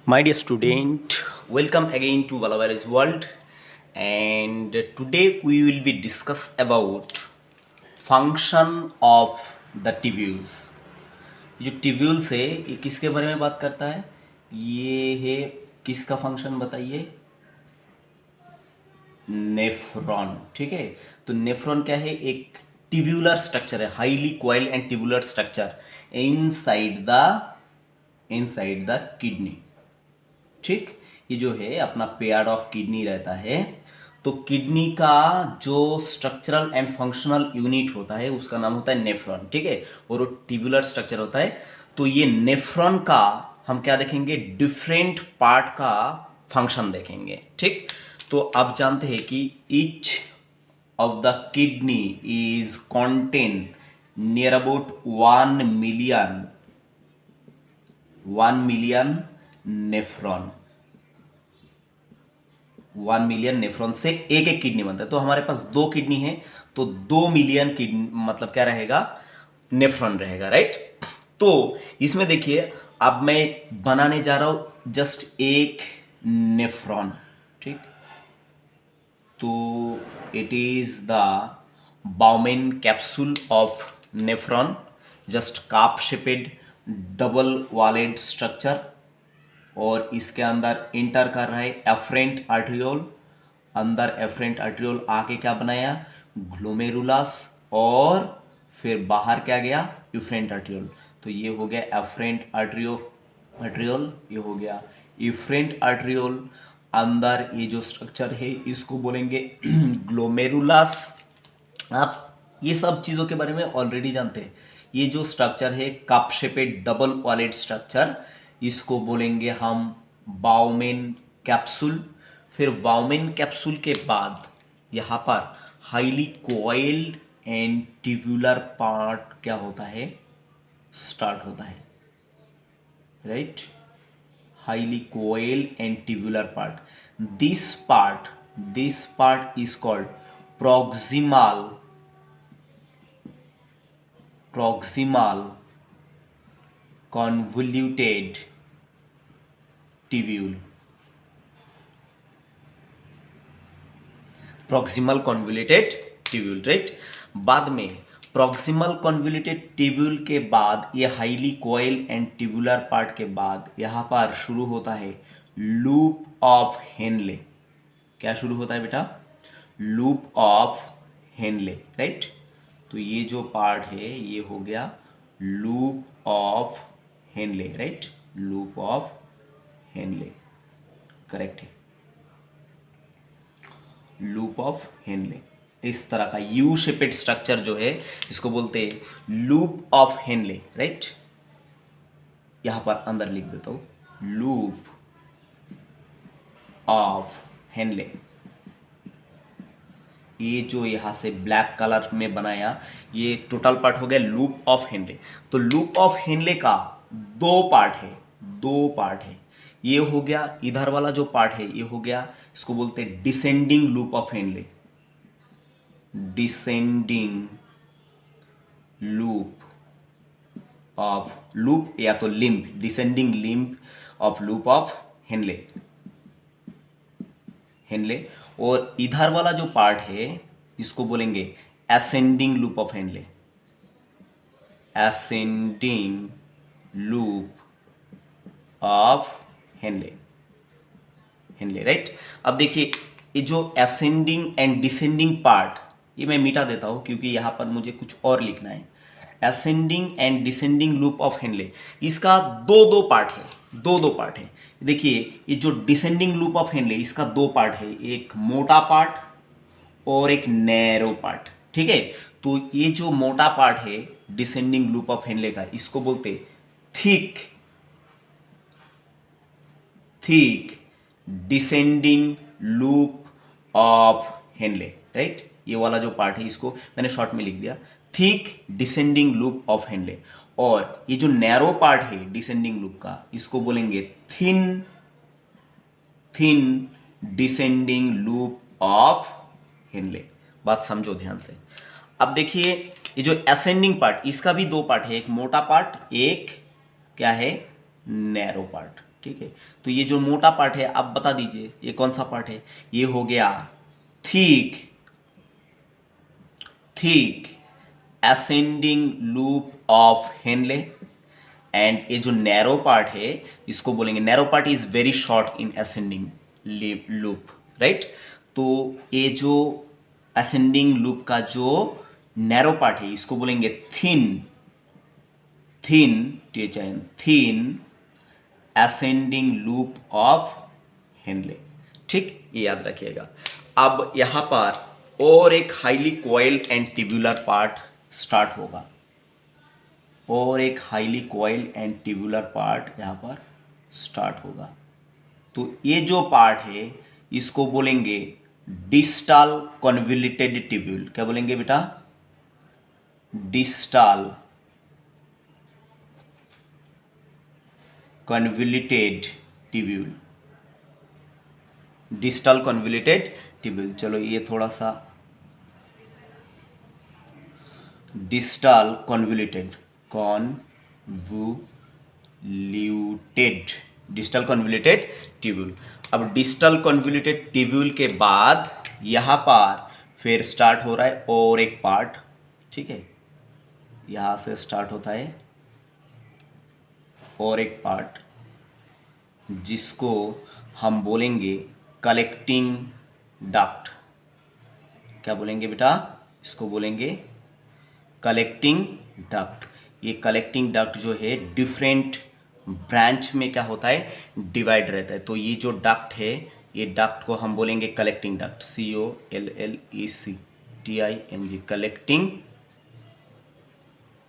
My dear student, welcome again to Valavar's world, and today we will be discuss about function of the tubules. ये जो tubules है ये किसके बारे में बात करता है? ये है किसका फंक्शन बताइए? नेफ्रॉन. ठीक है, तो नेफ्रॉन क्या है? एक ट्यूबुलर स्ट्रक्चर है, highly coil and tubular structure inside the kidney. ठीक, ये जो है अपना पेयर ऑफ किडनी रहता है, तो किडनी का जो स्ट्रक्चरल एंड फंक्शनल यूनिट होता है उसका नाम होता है नेफ्रॉन. ठीक है, और वो ट्यूबुलर स्ट्रक्चर होता है. तो ये नेफ्रॉन का हम क्या देखेंगे? डिफरेंट पार्ट का फंक्शन देखेंगे. ठीक, तो आप जानते हैं कि each of the kidney is contain near about 1 million nephron. 1 million nephron से एक एक किडनी बनता है. तो हमारे पास 2 किडनी है, तो 2 मिलियन किडनी मतलब क्या रहेगा? नेफ्रॉन रहेगा. राइट, तो इसमें देखिए अब मैं बनाने जा रहा हूं जस्ट एक नेफ्रॉन. ठीक, तो it is the Bowman capsule of nephron, just cup shaped double walled structure, और इसके अंदर इंटर कर रहा है एफरेंट आर्ट्रियोल. अंदर एफरेंट आर्ट्रियोल आके क्या बनाया? ग्लोमेरुलस, और फिर बाहर क्या गया? Efferent arteriole. तो ये हो गया एफरेंट आर्ट्रियोल, ये हो गया इफरेंट आर्ट्रियोल. अंदर ये जो स्ट्रक्चर है इसको बोलेंगे ग्लोमेरुलस. आप ये सब चीज़ों के बारे में ऑलरेडी जानते हैं. ये जो स्ट्रक्चर है cup shaped double walled structure, इसको बोलेंगे हम बाउमेन कैप्सूल. फिर बाउमेन कैप्सूल के बाद यहाँ पर highly coiled and tubular part क्या होता है? स्टार्ट होता है. Right, highly coiled and tubular part. This part is called proximal convoluted tubule. proximal convoluted tubule. Right, बाद में प्रॉक्सिमल कॉन्वोल्यूटेड ट्यूब्यूल के बाद ये highly coil and tubular part के बाद यहाँ पर शुरू होता है लूप ऑफ हेनले. क्या शुरू होता है बेटा? Loop of Henley. राइट, तो ये जो पार्ट है ये हो गया loop of Henley. Right, loop of Henley correct है. लूप ऑफ हेनले इस तरह का यू शेपेड स्ट्रक्चर जो है इसको बोलते हैं लूप ऑफ हेनले. राइट, यहां पर अंदर लिख देता हूं लूप ऑफ हेनले. ये जो यहां से ब्लैक कलर में बनाया ये टोटल पार्ट हो गया लूप ऑफ हेनले. तो लूप ऑफ हेनले का दो पार्ट है. ये हो गया इधर वाला जो पार्ट है ये हो गया, इसको बोलते हैं descending loop of Henley. Descending loop या तो limb, descending limb of loop of Henley. और इधर वाला जो पार्ट है इसको बोलेंगे ascending loop of Henley. Ascending loop of Henley. Right, अब देखिए ये जो असेंडिंग एंड डिसेंडिंग पार्ट ये मैं मिटा देता हूं क्योंकि यहां पर मुझे कुछ और लिखना है. Ascending and descending loop of Henley, इसका दो पार्ट है. देखिए ये जो डिसेंडिंग लूप ऑफ हेनले इसका दो पार्ट है, एक मोटा पार्ट और एक नैरो पार्ट. ठीक है, तो ये जो मोटा पार्ट है डिसेंडिंग लूप ऑफ हेनले का इसको बोलते thick descending loop of Henley. Right, ये वाला जो पार्ट है इसको मैंने शॉर्ट में लिख दिया thick descending loop of Henley. और ये जो नैरो पार्ट है डिसेंडिंग लूप का इसको बोलेंगे thin descending loop of Henley. बात समझो ध्यान से. अब देखिए ये जो असेंडिंग पार्ट इसका भी दो पार्ट है, एक मोटा पार्ट, एक क्या है? Narrow part. ठीक है। तो ये जो मोटा पार्ट है आप बता दीजिए ये कौन सा पार्ट है, ये हो गया thick thick ascending loop of Henley. And ये जो नैरो पार्ट है इसको बोलेंगे, narrow part is very short in ascending loop, right. तो ये जो असेंडिंग लूप का जो नैरो पार्ट है इसको बोलेंगे thin thin thin ascending loop of Henle, ठीक, ये याद रखिएगा। अब यहां पर और एक highly coiled and tubular part start होगा, और एक highly coiled and tubular part यहां पर स्टार्ट होगा। तो ये जो पार्ट है इसको बोलेंगे डिस्टल कन्वोल्यूटेड ट्यूब्यूल। क्या बोलेंगे बेटा, distal convoluted tubule, distal convoluted tubule. चलो ये थोड़ा सा, distal convoluted distal convoluted tubule. अब डिस्टल कन्वोल्यूटेड ट्यूब्यूल के बाद यहाँ पर फिर स्टार्ट हो रहा है और एक पार्ट, ठीक है, यहाँ से स्टार्ट होता है और एक पार्ट जिसको हम बोलेंगे कलेक्टिंग डक्ट। क्या बोलेंगे बेटा, इसको बोलेंगे कलेक्टिंग डक्ट। ये कलेक्टिंग डक्ट जो है डिफरेंट ब्रांच में क्या होता है, डिवाइड रहता है। तो ये जो डक्ट है ये डक्ट को हम बोलेंगे collecting duct, COLLECTING, collecting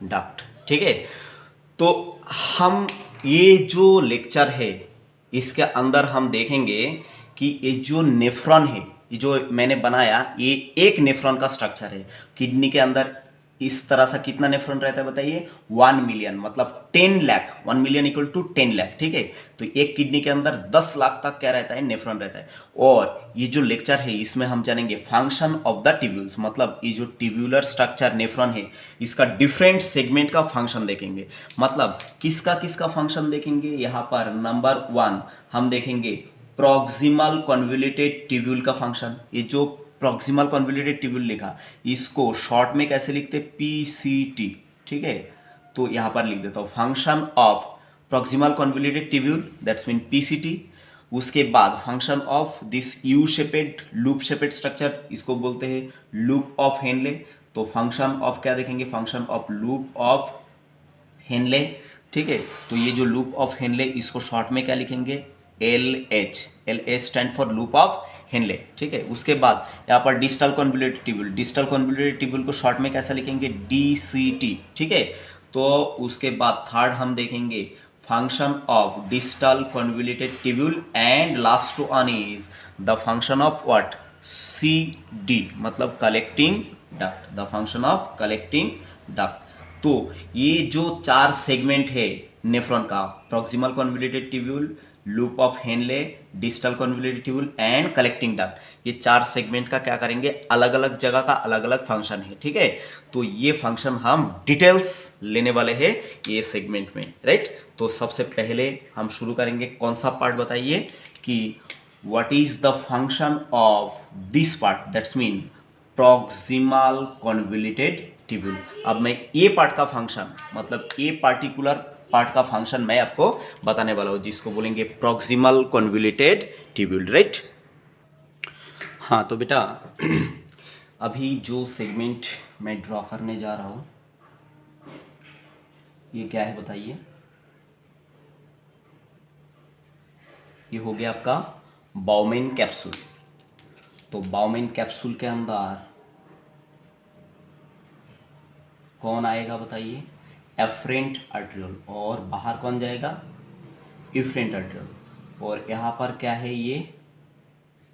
duct, ठीक है। तो हम ये जो लेक्चर है इसके अंदर हम देखेंगे कि ये जो नेफ्रॉन है, ये जो मैंने बनाया ये एक नेफ्रॉन का स्ट्रक्चर है। किडनी के अंदर इस तरह सा कितना नेफ्रॉन रहता है बताइए, 1 मिलियन, मतलब 10 lakh, 1 million equal to 10 lakh, ठीक है। तो एक किडनी के अंदर 10 लाख तक क्या रहता है, नेफ्रॉन रहता है। और ये जो लेक्चर है इसमें हम जानेंगे फंक्शन ऑफ द ट्यूब्यूल्स, मतलब ये जो ट्यूब्यूलर स्ट्रक्चर नेफ्रॉन है इसका डिफरेंट सेगमेंट का फंक्शन देखेंगे। मतलब किसका किसका फंक्शन देखेंगे, यहाँ पर नंबर 1 हम देखेंगे प्रॉक्सिमल कन्वोल्यूटेड ट्यूब्यूल का फंक्शन। ये जो प्रॉक्सिमल कन्वोल्यूटेड ट्यूब्यूल लिखा इसको शॉर्ट में कैसे लिखते, PCT, ठीक है। तो यहाँ पर लिख देता हूँ function of proximal convoluted tubule, that's mean PCT। उसके बाद function of this you shaped loop shaped structure, इसको बोलते हैं लूप ऑफ हेनले। तो फंक्शन ऑफ क्या देखेंगे, function of loop of Henle, ठीक है। तो ये जो लूप ऑफ हेनले इसको शॉर्ट में क्या लिखेंगे, LH stand for loop of Henle, ठीक है। उसके बाद यहाँ पर distal convoluted tubule, distal convoluted tubule को शॉर्ट में कैसा लिखेंगे, DCT, ठीक है। तो उसके बाद थर्ड हम देखेंगे function of distal convoluted tubule and last one is the function of what, CD, मतलब collecting duct, the function of collecting duct. तो ये जो 4 सेगमेंट है नेफ्रॉन का, proximal convoluted tubule, loop of Henley, distal convoluted tubule and collecting duct, ये 4 segment का क्या करेंगे, अलग अलग जगह का अलग अलग फंक्शन है, ठीक है। तो ये फंक्शन हम डिटेल्स लेने वाले हैं ये सेगमेंट में, राइट। तो सबसे पहले हम शुरू करेंगे, कौन सा पार्ट बताइए कि what is the function of this part, that's mean proximal convoluted tubule. अब मैं ये पार्ट का फंक्शन, मतलब ये पार्टिकुलर पार्ट का फंक्शन मैं आपको बताने वाला हूँ जिसको बोलेंगे प्रॉक्सिमल कन्वोल्यूटेड ट्यूब्यूल, राइट। हाँ तो बेटा अभी जो सेगमेंट मैं ड्रॉ करने जा रहा हूँ ये क्या है बताइए, ये हो गया आपका बाउमेन कैप्सूल। तो बाउमेन कैप्सूल के अंदर कौन आएगा बताइए, एफरेंट आर्टरियोल, और बाहर कौन जाएगा, इफरेंट आर्टरियोल। और यहाँ पर क्या है, ये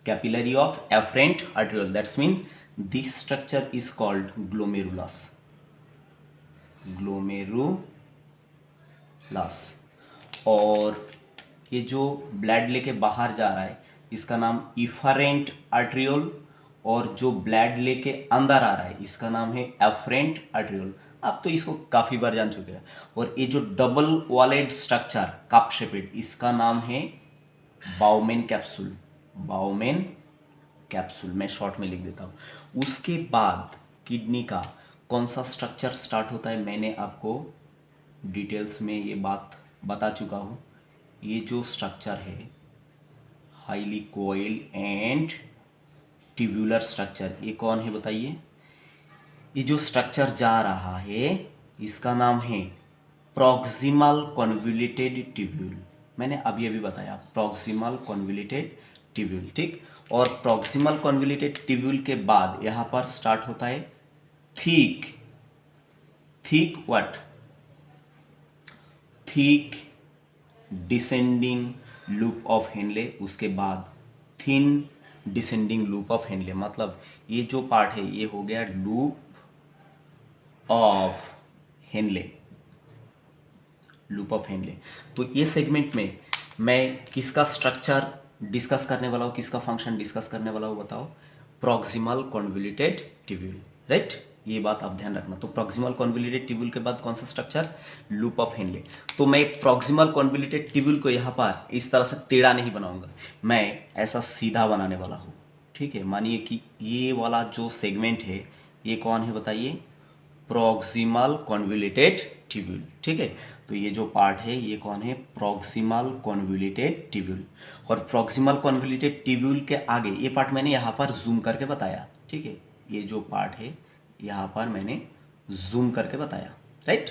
capillary of efferent arteriole, that's mean this structure is called glomerulus, और ये जो ब्लड लेके बाहर जा रहा है इसका नाम इफरेंट आर्टरियोल, और जो ब्लड लेके अंदर आ रहा है इसका नाम है एफरेंट आर्टरियोल। आप तो इसको काफ़ी बार जान चुके हैं। और ये जो double walled structure cup shaped, इसका नाम है बाउमेन कैप्सूल। बाउमेन कैप्सूल मैं शॉर्ट में लिख देता हूँ। उसके बाद किडनी का कौन सा स्ट्रक्चर स्टार्ट होता है, मैंने आपको डिटेल्स में ये बात बता चुका हूँ। ये जो स्ट्रक्चर है highly coil and tubular structure, ये कौन है बताइए। ये जो स्ट्रक्चर जा रहा है इसका नाम है प्रॉक्सिमल कॉन्वोल्यूटेड ट्यूब्यूल। मैंने अभी अभी बताया प्रॉक्सिमल कॉन्वोल्यूटेड ट्यूब्यूल, ठीक। और प्रॉक्सिमल कॉन्वोल्यूटेड ट्यूब्यूल के बाद यहाँ पर स्टार्ट होता है thick what, thick descending loop of Henley. उसके बाद thin descending loop of Henley, मतलब ये जो पार्ट है ये हो गया loop of Henle, loop of Henle. तो ये सेगमेंट में मैं किसका स्ट्रक्चर डिस्कस करने वाला हूँ, किसका फंक्शन डिस्कस करने वाला हूँ बताओ, प्रॉक्सिमल कॉन्वोल्यूटेड ट्यूब्यूल, राइट। ये बात आप ध्यान रखना। तो प्रॉक्सिमल कॉन्वोल्यूटेड ट्यूब्यूल के बाद कौन सा स्ट्रक्चर, लूप ऑफ हेनले। तो मैं प्रॉक्सिमल कॉन्वोल्यूटेड ट्यूब्यूल को यहाँ पर इस तरह से टेढ़ा नहीं बनाऊंगा, मैं ऐसा सीधा बनाने वाला हूँ, ठीक है। मानिए कि ये वाला जो सेगमेंट है ये कौन है बताइए, प्रॉक्सिमल कॉन्वोल्यूटेड ट्यूब्यूल, ठीक है। तो ये जो पार्ट है ये कौन है, प्रॉक्सिमल कॉन्वोल्यूटेड ट्यूब्यूल। और प्रॉक्सिमल कॉन्वोल्यूटेड ट्यूब्यूल के आगे ये पार्ट मैंने यहाँ पर जूम करके बताया, ठीक है। ये जो पार्ट है यहाँ पर मैंने जूम करके बताया, राइट,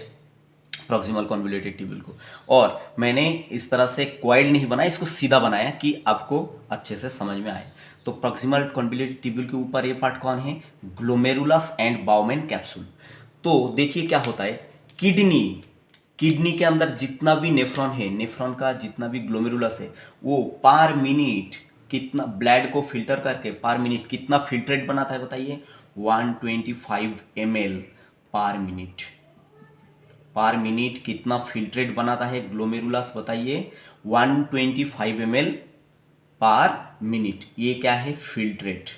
प्रॉक्सिमल कॉन्वोल्यूटेड ट्यूब्यूल को। और मैंने इस तरह से कॉइल नहीं बनाया, इसको सीधा बनाया कि आपको अच्छे से समझ में आए। तो प्रॉक्सिमल कॉन्वोल्यूटेड ट्यूब्यूल के ऊपर ये पार्ट कौन है, ग्लोमेरुलस एंड बाउमेन कैप्सूल। तो देखिए क्या होता है, किडनी के अंदर जितना भी नेफ्रॉन है, नेफ्रॉन का जितना भी ग्लोमेरुलस है, वो पर मिनट कितना ब्लड को फिल्टर करके पर मिनट कितना फिल्ट्रेट बनाता है बताइए, 125 ml पर मिनट कितना फिल्ट्रेट बनाता है ग्लोमेरुलस बताइए, 125 ml पर मिनट। ये क्या है, फिल्ट्रेट,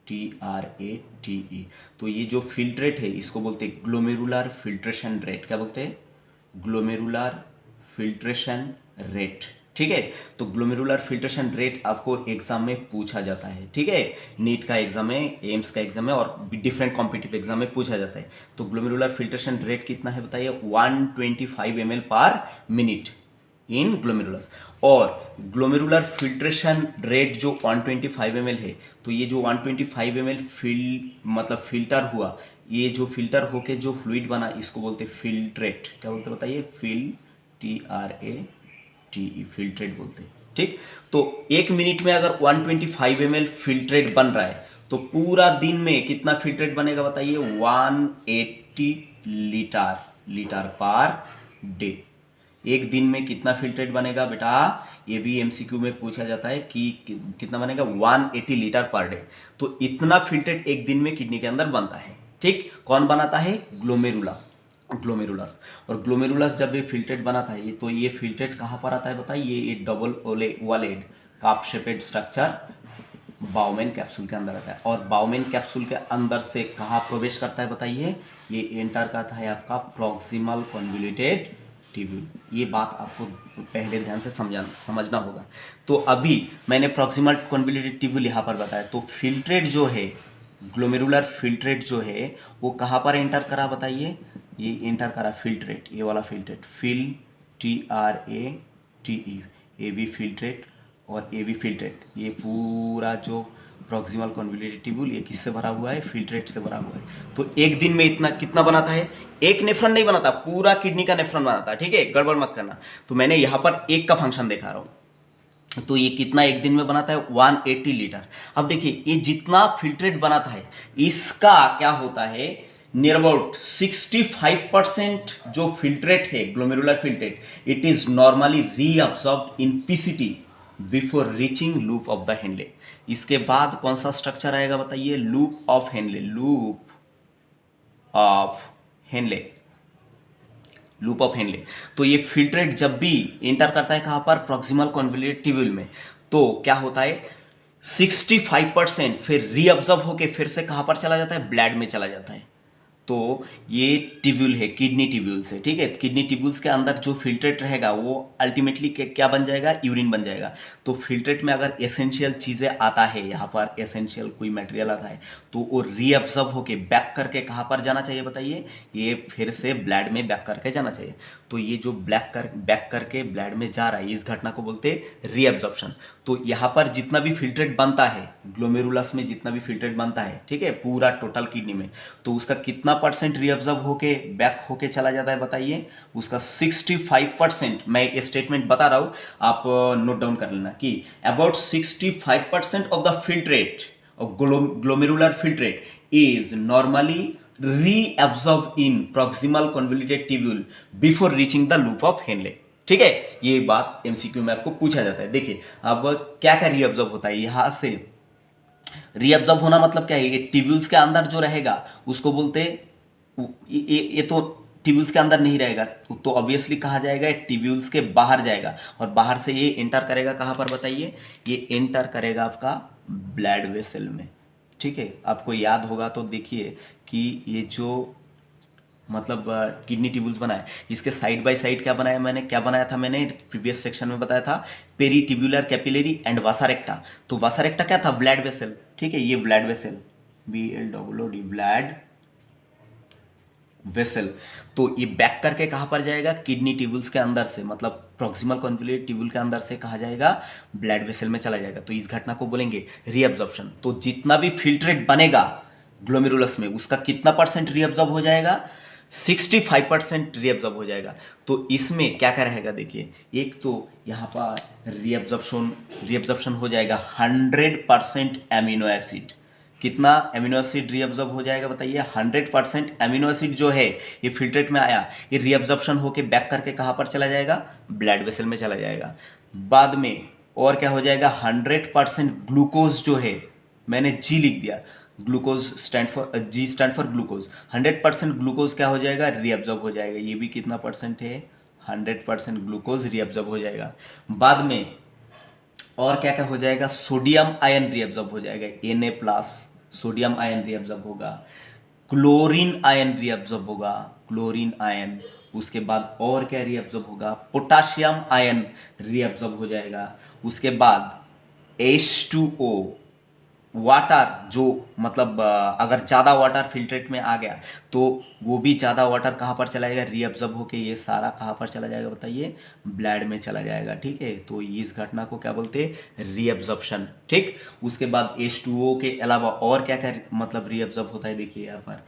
TRATE। तो ये जो फिल्ट्रेट है इसको बोलते हैं ग्लोमेरुलर फिल्ट्रेशन रेट। क्या बोलते हैं, ग्लोमेरुलर फिल्ट्रेशन रेट, ठीक है। तो ग्लोमेरुलर फिल्ट्रेशन रेट आपको एग्जाम में पूछा जाता है, ठीक है। नीट का एग्जाम है, एम्स का एग्जाम है और डिफरेंट कॉम्पिटिटिव एग्जाम में पूछा जाता है। तो ग्लोमेरुलर फिल्ट्रेशन रेट कितना है बताइए, 125 ml पर मिनट इन ग्लोमेरुलस। और ग्लोमेरुलर फिल्ट्रेशन रेट जो 125 ml है, तो ये जो 125 ml मतलब फिल्टर हुआ, ये जो फिल्टर होके जो फ्लूइड बना इसको बोलते हैं फिल्ट्रेट। क्या बोलते बताइए, TRATE, फिल्ट्रेट बोलते हैं, ठीक। तो एक मिनट में अगर 125 ml फिल्ट्रेट बन रहा है तो पूरा दिन में कितना फिल्ट्रेट बनेगा बताइए, 180 लीटर पर डे। एक दिन में कितना फिल्ट्रेट बनेगा बेटा, ये भी एमसीक्यू में पूछा जाता है कि कितना बनेगा, 180 लीटर पर डे। तो इतना फिल्ट्रेट एक दिन में किडनी के अंदर बनता है, ठीक। कौन बनाता है, ग्लोमेरुलस। और ग्लोमेरुलस जब ये फिल्ट्रेट बनाता है तो ये फिल्ट्रेट कहाँ पर आता है बताइए, ये double walled cup shaped structure Bowman capsule के अंदर आता है। और बाउमेन कैप्सूल के अंदर से कहाँ प्रवेश करता है बताइए, ये एंटर करता है आपका प्रॉक्सिमल कॉन्वोल्यूटेड ट्यूब्यूल। ये बात आपको पहले ध्यान से समझना होगा। तो अभी मैंने प्रॉक्सिमल कॉन्वोल्यूटेड ट्यूब्यूल यहाँ पर बताया। तो फिल्ट्रेट जो है, ग्लोमेरुलर फिल्ट्रेट जो है वो कहाँ पर एंटर करा बताइए, ये एंटर करा फिल्ट्रेट, ये वाला फिल्ट्रेट, TRATE, ये भी फिल्ट्रेट और ये भी फिल्ट्रेट। ये पूरा जो प्रॉक्सिमल कॉन्वोल्यूटेड ट्यूब्यूल ये किससे भरा हुआ है, फिल्ट्रेट से भरा हुआ है। तो एक दिन में इतना कितना बनाता है, एक नेफ्रॉन नहीं बनाता, पूरा किडनी का नेफ्रॉन बनाता है, ठीक है, गड़बड़ मत करना। तो मैंने यहाँ पर एक का फंक्शन दिखा रहा हूँ। तो ये कितना एक दिन में बनाता है, 180 लीटर। अब देखिए ये जितना फिल्ट्रेट बनाता है इसका क्या होता है, नियर अबाउट 65% जो फिल्ट्रेट है, glomerular filtrate, it is normally reabsorbed in PCT before reaching loop of the Henle. इसके बाद कौन सा स्ट्रक्चर आएगा बताइए, loop of Henle, loop of Henle. तो ये फिल्ट्रेट जब भी एंटर करता है कहां पर, प्रॉक्सिमल कॉन्वोल्यूटेड ट्यूब्यूल में, तो क्या होता है 65% फिर रीअब्जॉर्ब होके फिर से कहां पर चला जाता है, ब्लड में चला जाता है। तो ये ट्यूब्यूल है, किडनी ट्यूब्यूल्स है, ठीक है। किडनी ट्यूब्यूल्स के अंदर जो फिल्ट्रेट रहेगा वो अल्टीमेटली क्या बन जाएगा, यूरिन बन जाएगा। तो फिल्ट्रेट में अगर एसेंशियल चीज़ें आता है, यहाँ पर एसेंशियल कोई मटेरियल आता है, तो वो रीअब्जॉर्ब होके बैक करके कहाँ पर जाना चाहिए बताइए, ये फिर से ब्लड में बैक करके जाना चाहिए। तो ये जो बैक करके ब्लड में जा रहा है, इस घटना को बोलते हैं रीअब्जॉर्प्शन। तो यहाँ पर जितना भी फिल्ट्रेट बनता है, ग्लोमेरुलस में जितना भी फिल्ट्रेट बनता है, ठीक है, पूरा टोटल किडनी में, तो उसका कितना परसेंट रीअब्जॉर्ब होके बैक होके चला जाता है बताइए, उसका 65%। मैं ये स्टेटमेंट बता रहा हूँ, आप नोट डाउन कर लेना कि about 65% of the filtrate of glomerular filtrate is normally reabsorbed in proximal convoluted tubule before reaching the loop of Henle। ठीक है, ये बात एमसीक्यू में आपको पूछा जाता है। देखिए अब क्या क्या रीअब्जॉर्ब होता है, यहां से रीअब्जॉर्ब होना मतलब क्या है, ये ट्यूब्यूल्स के अंदर जो रहेगा उसको बोलते, ये तो ट्यूब्यूल्स के अंदर नहीं रहेगा, तो ऑब्वियसली कहा जाएगा ट्यूब्यूल्स के बाहर जाएगा, और बाहर से ये एंटर करेगा कहाँ पर बताइए, ये एंटर करेगा आपका ब्लड वेसल में। ठीक है, आपको याद होगा तो देखिए कि ये जो मतलब किडनी ट्यूब्यूल्स बनाए, इसके साइड बाय साइड क्या बनाया मैंने, क्या बनाया था मैंने प्रीवियस सेक्शन में बताया था, पेरी ट्यूब्यूलर कैपिलरी एंड वासारेक्टा। तो वासारेक्टा क्या था, ब्लड वेसल। ठीक है, ये blood vessel, BLOOD blood vessel. तो ये बैक करके कहां पर जाएगा, किडनी ट्यूब्यूल्स के अंदर से, मतलब प्रॉक्सिमल कॉन्वोल्यूट ट्यूब्यूल के अंदर से कहा जाएगा ब्लड वेसल में चला जाएगा। तो इस घटना को बोलेंगे रीअब्जॉर्प्शन। तो जितना भी फिल्ट्रेट बनेगा ग्लोमेरुलस में, उसका कितना परसेंट रीअब्जॉर्ब हो जाएगा, 65% रीअब्जॉर्ब हो जाएगा। तो इसमें क्या क्या रहेगा देखिए, एक तो यहाँ पर रीअब्जॉर्प्शन हो जाएगा 100% एमिनो एसिड। कितना एमिनो एसिड रीअब्जॉर्ब हो जाएगा बताइए, 100% एमिनो एसिड जो है ये फिल्ट्रेट में आया, ये रीअब्जॉर्प्शन होके बैक करके कहाँ पर चला जाएगा, ब्लड वेसल में चला जाएगा। बाद में और क्या हो जाएगा, 100% ग्लूकोज जो है, मैंने जी लिख दिया, glucose G stand for glucose, 100% glucose क्या हो जाएगा, रीअब्जॉर्ब हो जाएगा। ये भी कितना परसेंट है, 100% ग्लूकोज रीअब्जॉर्ब हो जाएगा। बाद में और क्या क्या हो जाएगा, सोडियम आयन रीअब्जॉर्ब हो जाएगा, Na+, सोडियम आयन रीअब्जॉर्ब होगा, क्लोरीन आयन रीअब्जॉर्ब होगा, क्लोरीन आयन। उसके बाद और क्या रीअब्जॉर्ब होगा, पोटाशियम आयन रीअब्जॉर्ब हो जाएगा। उसके बाद H2O, वाटर, जो मतलब अगर ज़्यादा वाटर फिल्ट्रेट में आ गया तो वो भी ज़्यादा वाटर कहाँ पर चला जाएगा, रीअब्जॉर्ब होके ये सारा कहाँ पर चला जाएगा बताइए, ब्लड में चला जाएगा। ठीक है, तो इस घटना को क्या बोलते हैं, रीअब्जॉर्प्शन। ठीक, उसके बाद H2O के अलावा और क्या क्या मतलब रीअब्जॉर्ब होता है, देखिए यहाँ पर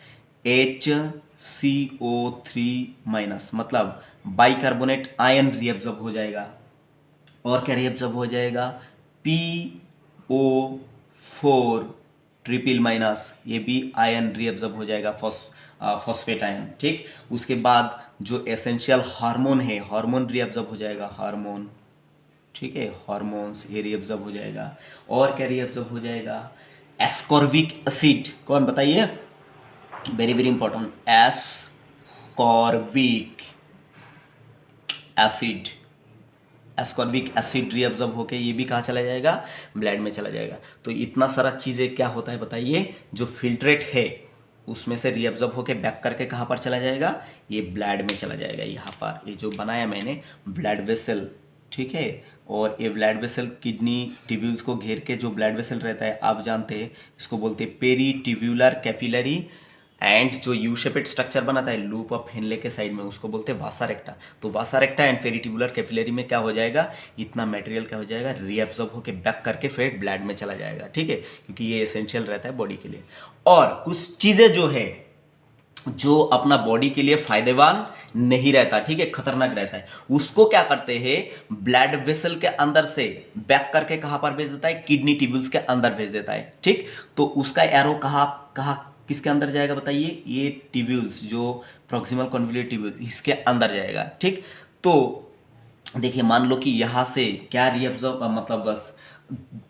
HCO3- मतलब बाइकार्बोनेट आयन रीअब्जॉर्ब हो जाएगा। और क्या रीअब्जॉर्ब हो जाएगा, PO4 ये भी आयन रीअब्जॉर्ब हो जाएगा, फॉस्फेट आयन। ठीक, उसके बाद जो एसेंशियल हार्मोन है, हार्मोन रीअब्जॉर्ब हो जाएगा, हार्मोन। ठीक है, हार्मोन्स ये रीअब्जॉर्ब हो जाएगा। और क्या रीअब्जॉर्ब हो जाएगा, एस्कॉर्बिक एसिड, कौन बताइए, very very important, ascorbic acid, ascorbic acid reabsorb होके ये भी कहाँ चला जाएगा, ब्लड में चला जाएगा। तो इतना सारा चीज़ें क्या होता है बताइए, जो फिल्ट्रेट है उसमें से रीअब्जॉर्ब होके बैक करके कहाँ पर चला जाएगा, ये ब्लड में चला जाएगा। यहाँ पर ये जो बनाया मैंने ब्लड वेसल, ठीक है, और ये ब्लड वेसल किडनी ट्यूब्यूल्स को घेर के जो ब्लड वेसल रहता है, आप जानते हैं इसको बोलते हैं पेरी ट्यूब्यूलर कैपिलरी, एंड जो यू शेपेड स्ट्रक्चर बनाता है लूप ऑफ हेनले के साइड में, उसको बोलते हैं वासारेक्टा। तो वासारेक्टा एंड पेरिट्यूबुलर कैपिलरी में क्या हो जाएगा, इतना मटेरियल क्या हो जाएगा, रीअब्जॉर्ब होकर बैक करके फिर ब्लड में चला जाएगा। ठीक है, क्योंकि ये एसेंशियल रहता है बॉडी के लिए। और कुछ चीज़ें जो है जो अपना बॉडी के लिए फायदेमंद नहीं रहता, ठीक है, खतरनाक रहता है, उसको क्या करते हैं, ब्लड वेसल के अंदर से बैक करके कहां पर भेज देता है, किडनी ट्यूब्यूल्स के अंदर भेज देता है। ठीक, तो उसका एरो कहां कहां किसके अंदर जाएगा बताइए, ये ट्यूब्यूल्स जो प्रॉक्सिमल कन्वोल्यूट ट्यूब्यूल, इसके अंदर जाएगा। ठीक, तो देखिए मान लो कि यहां से क्या रीअब्जॉर्ब मतलब बस,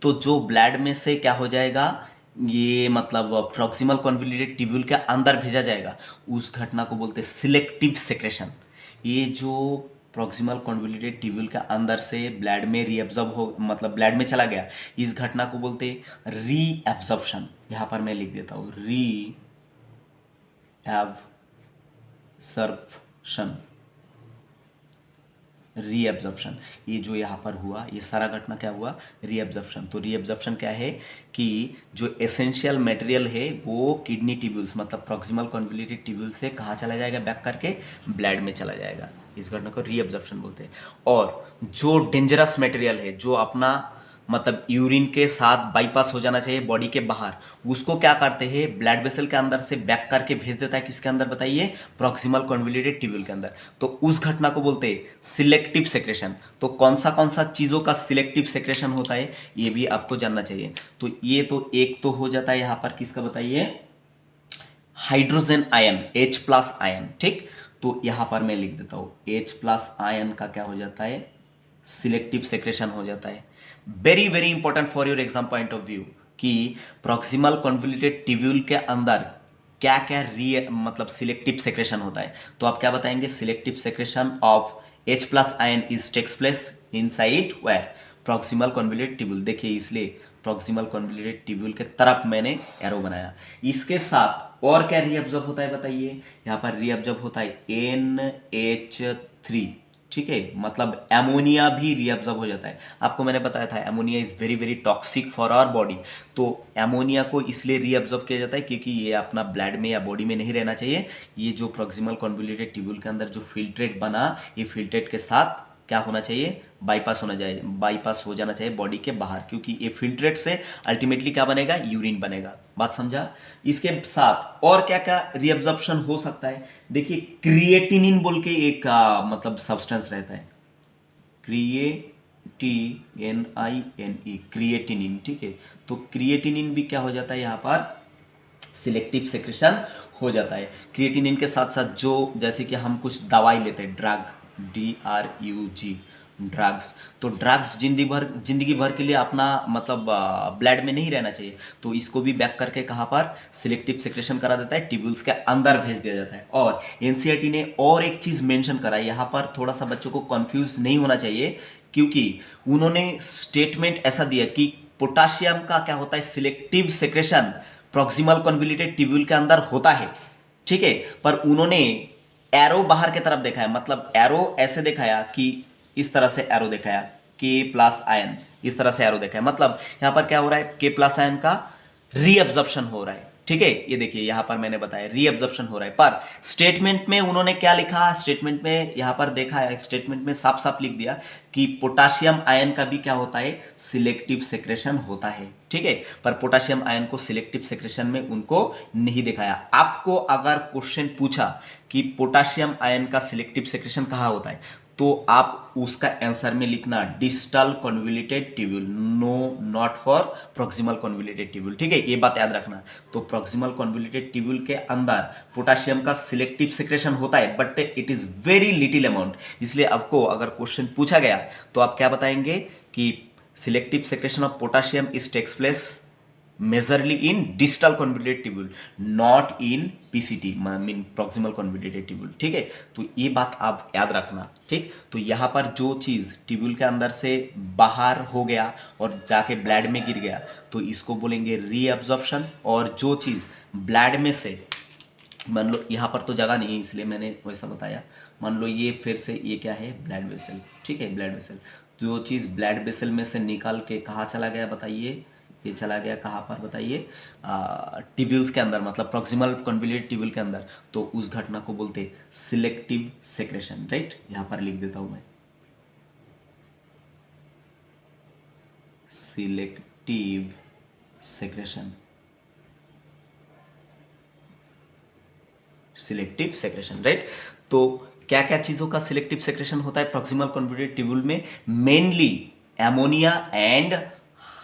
तो जो ब्लड में से क्या हो जाएगा, ये मतलब प्रॉक्सिमल कन्वोल्यूटेड ट्यूब्यूल के अंदर भेजा जाएगा, उस घटना को बोलते हैं सिलेक्टिव सेक्रेशन। ये जो प्रॉक्सिमल कन्वोल्यूटेड ट्यूब्यूल के अंदर से ब्लड में रीअब्जॉर्ब हो, मतलब ब्लड में चला गया, इस घटना को बोलते हैं रीअब्जॉर्प्शन। यहाँ पर मैं लिख देता हूँ री एब्जर्प्शन, रीएब्जॉर्प्शन, ये जो यहाँ पर हुआ ये सारा घटना क्या हुआ, रीएब्जॉर्प्शन। तो रीएब्जॉर्प्शन क्या है कि जो एसेंशियल मटेरियल है वो किडनी ट्यूब्यूल्स मतलब प्रॉक्सिमल कन्वोल्यूटेड ट्यूब्यूल से कहाँ चला जाएगा, बैक करके ब्लड में चला जाएगा। इस घटना को रीएब्जॉर्प्शन बोलते हैं। और जो डेंजरस मटेरियल है जो अपना मतलब यूरिन के साथ बाईपास हो जाना चाहिए बॉडी के बाहर, उसको क्या करते हैं ब्लड वेसल के अंदर से बैक करके भेज देता है किसके अंदर बताइए, प्रॉक्सिमल कन्वोल्यूटेड ट्यूब्यूल के अंदर। तो उस घटना को बोलते हैं सिलेक्टिव सेक्रेशन। तो कौन सा चीज़ों का सिलेक्टिव सेक्रेशन होता है ये भी आपको जानना चाहिए। तो ये तो एक तो हो जाता है यहाँ पर किसका बताइए, हाइड्रोजन आयन, H+ आयन, ठीक। तो यहाँ पर मैं लिख देता हूँ H+ आयन का क्या हो जाता है, सिलेक्टिव सेक्रेशन हो जाता है। Very very important for your exam point of view कि प्रॉक्सिमल कन्वोल्यूटेड ट्यूब्यूल के अंदर क्या क्या मतलब सिलेक्टिव सेक्रेशन होता है। तो आप क्या बताएंगे, selective secretion of H+ ion is takes place inside where, proximal convoluted tubule. देखिए इसलिए प्रॉक्सिमल कन्वोल्यूटेड ट्यूब्यूल के तरफ मैंने एरो बनाया। इसके साथ और क्या रीअब्जॉर्ब होता है बताइए, यहाँ पर रीअब्जॉर्ब होता है NH3, ठीक है, मतलब एमोनिया भी रीअब्जॉर्ब हो जाता है। आपको मैंने बताया था ammonia is very very toxic for our body. तो एमोनिया को इसलिए रीअब्जॉर्ब किया जाता है क्योंकि ये अपना ब्लड में या बॉडी में नहीं रहना चाहिए। ये जो प्रॉक्सिमल कन्वोल्यूटेड ट्यूब्यूल के अंदर जो फिल्ट्रेट बना, ये फिल्ट्रेट के साथ क्या होना चाहिए, बाईपास होना चाहिए, बाईपास हो जाना चाहिए बॉडी के बाहर, क्योंकि ये फिल्ट्रेट से अल्टीमेटली क्या बनेगा, यूरिन बनेगा। बात समझा। इसके साथ और क्या क्या रीअब्जॉर्प्शन हो सकता है, देखिए क्रिएटिनिन बोल के एक मतलब सब्सटेंस रहता है, क्रिएटिनिन, क्रिएटिनिन, ठीक है। तो क्रिएटिनिन भी क्या हो जाता है यहाँ पर, सिलेक्टिव सेक्रेशन हो जाता है। क्रिएटिनिन के साथ साथ जो जैसे कि हम कुछ दवाई लेते हैं, ड्रग, DRUG, ड्रग्स, तो ड्रग्स जिंदगी भर के लिए अपना मतलब ब्लड में नहीं रहना चाहिए। तो इसको भी बैक करके कहाँ पर सिलेक्टिव सेक्रेशन करा देता है, ट्यूब्यूल्स के अंदर भेज दिया जाता है। और एनसीईआरटी ने और एक चीज मेंशन करा, यहाँ पर थोड़ा सा बच्चों को कंफ्यूज नहीं होना चाहिए, क्योंकि उन्होंने स्टेटमेंट ऐसा दिया कि पोटाशियम का क्या होता है, selective secretion proximal convoluted tubule के अंदर होता है, ठीक है। पर उन्होंने एरो बाहर की तरफ दिखाया, मतलब एरो ऐसे दिखाया कि इस तरह से एरो दिखाया, K+ आयन, इस तरह से एरो दिखाया, मतलब यहां पर क्या हो रहा है, K+ आयन का रीअब्जॉर्प्शन हो रहा है, ठीक है। ये देखिए यहां पर मैंने बताया रीअब्जॉर्प्शन हो रहा है। पर स्टेटमेंट में उन्होंने क्या लिखा, स्टेटमेंट में यहां पर देखा है, स्टेटमेंट में साफ साफ लिख दिया कि पोटाशियम आयन का भी क्या होता है, सिलेक्टिव सेक्रेशन होता है, ठीक है। पर पोटाशियम आयन को सिलेक्टिव सेक्रेशन में उनको नहीं दिखाया। आपको अगर क्वेश्चन पूछा कि पोटाशियम आयन का सिलेक्टिव सेक्रेशन कहाँ होता है, तो आप उसका आंसर में लिखना distal convoluted tubule, no not for proximal convoluted tubule, ठीक है। ये बात याद रखना। तो प्रॉक्सिमल कन्वोल्यूटेड ट्यूब्यूल के अंदर पोटाशियम का सिलेक्टिव सेक्रेशन होता है, but it is very little amount. इसलिए आपको अगर क्वेश्चन पूछा गया तो आप क्या बताएंगे कि selective secretion of potassium is takes place majorly in distal convoluted tubule, not in PCT, mean proximal convoluted tubule, ठीक है। तो ये बात आप याद रखना, ठीक। तो यहाँ पर जो चीज़ ट्यूब्यूल के अंदर से बाहर हो गया और जाके ब्लड में गिर गया, तो इसको बोलेंगे रीअब्जॉर्प्शन। और जो चीज़ ब्लड में से, मान लो यहाँ पर तो जगह नहीं है इसलिए मैंने वैसा बताया, मान लो ये फिर से ये क्या है, ब्लड वेसल, ठीक है, ब्लड वेसल। जो चीज़ ब्लड वेसल में से निकाल के कहाँ चला गया बताइए, ये चला गया कहाँ पर बताइए, ट्यूब्यूल्स के अंदर, मतलब प्रॉक्सिमल कन्वोल्यूटेड ट्यूब्यूल के अंदर। तो उस घटना को बोलते हैं सिलेक्टिव सेक्रेशन, राइट। यहाँ पर लिख देता हूँ मैं, selective secretion, selective secretion, right. तो क्या क्या चीज़ों का सिलेक्टिव सेक्रेशन होता है प्रॉक्सिमल कन्वोल्यूटेड ट्यूब्यूल में, mainly ammonia and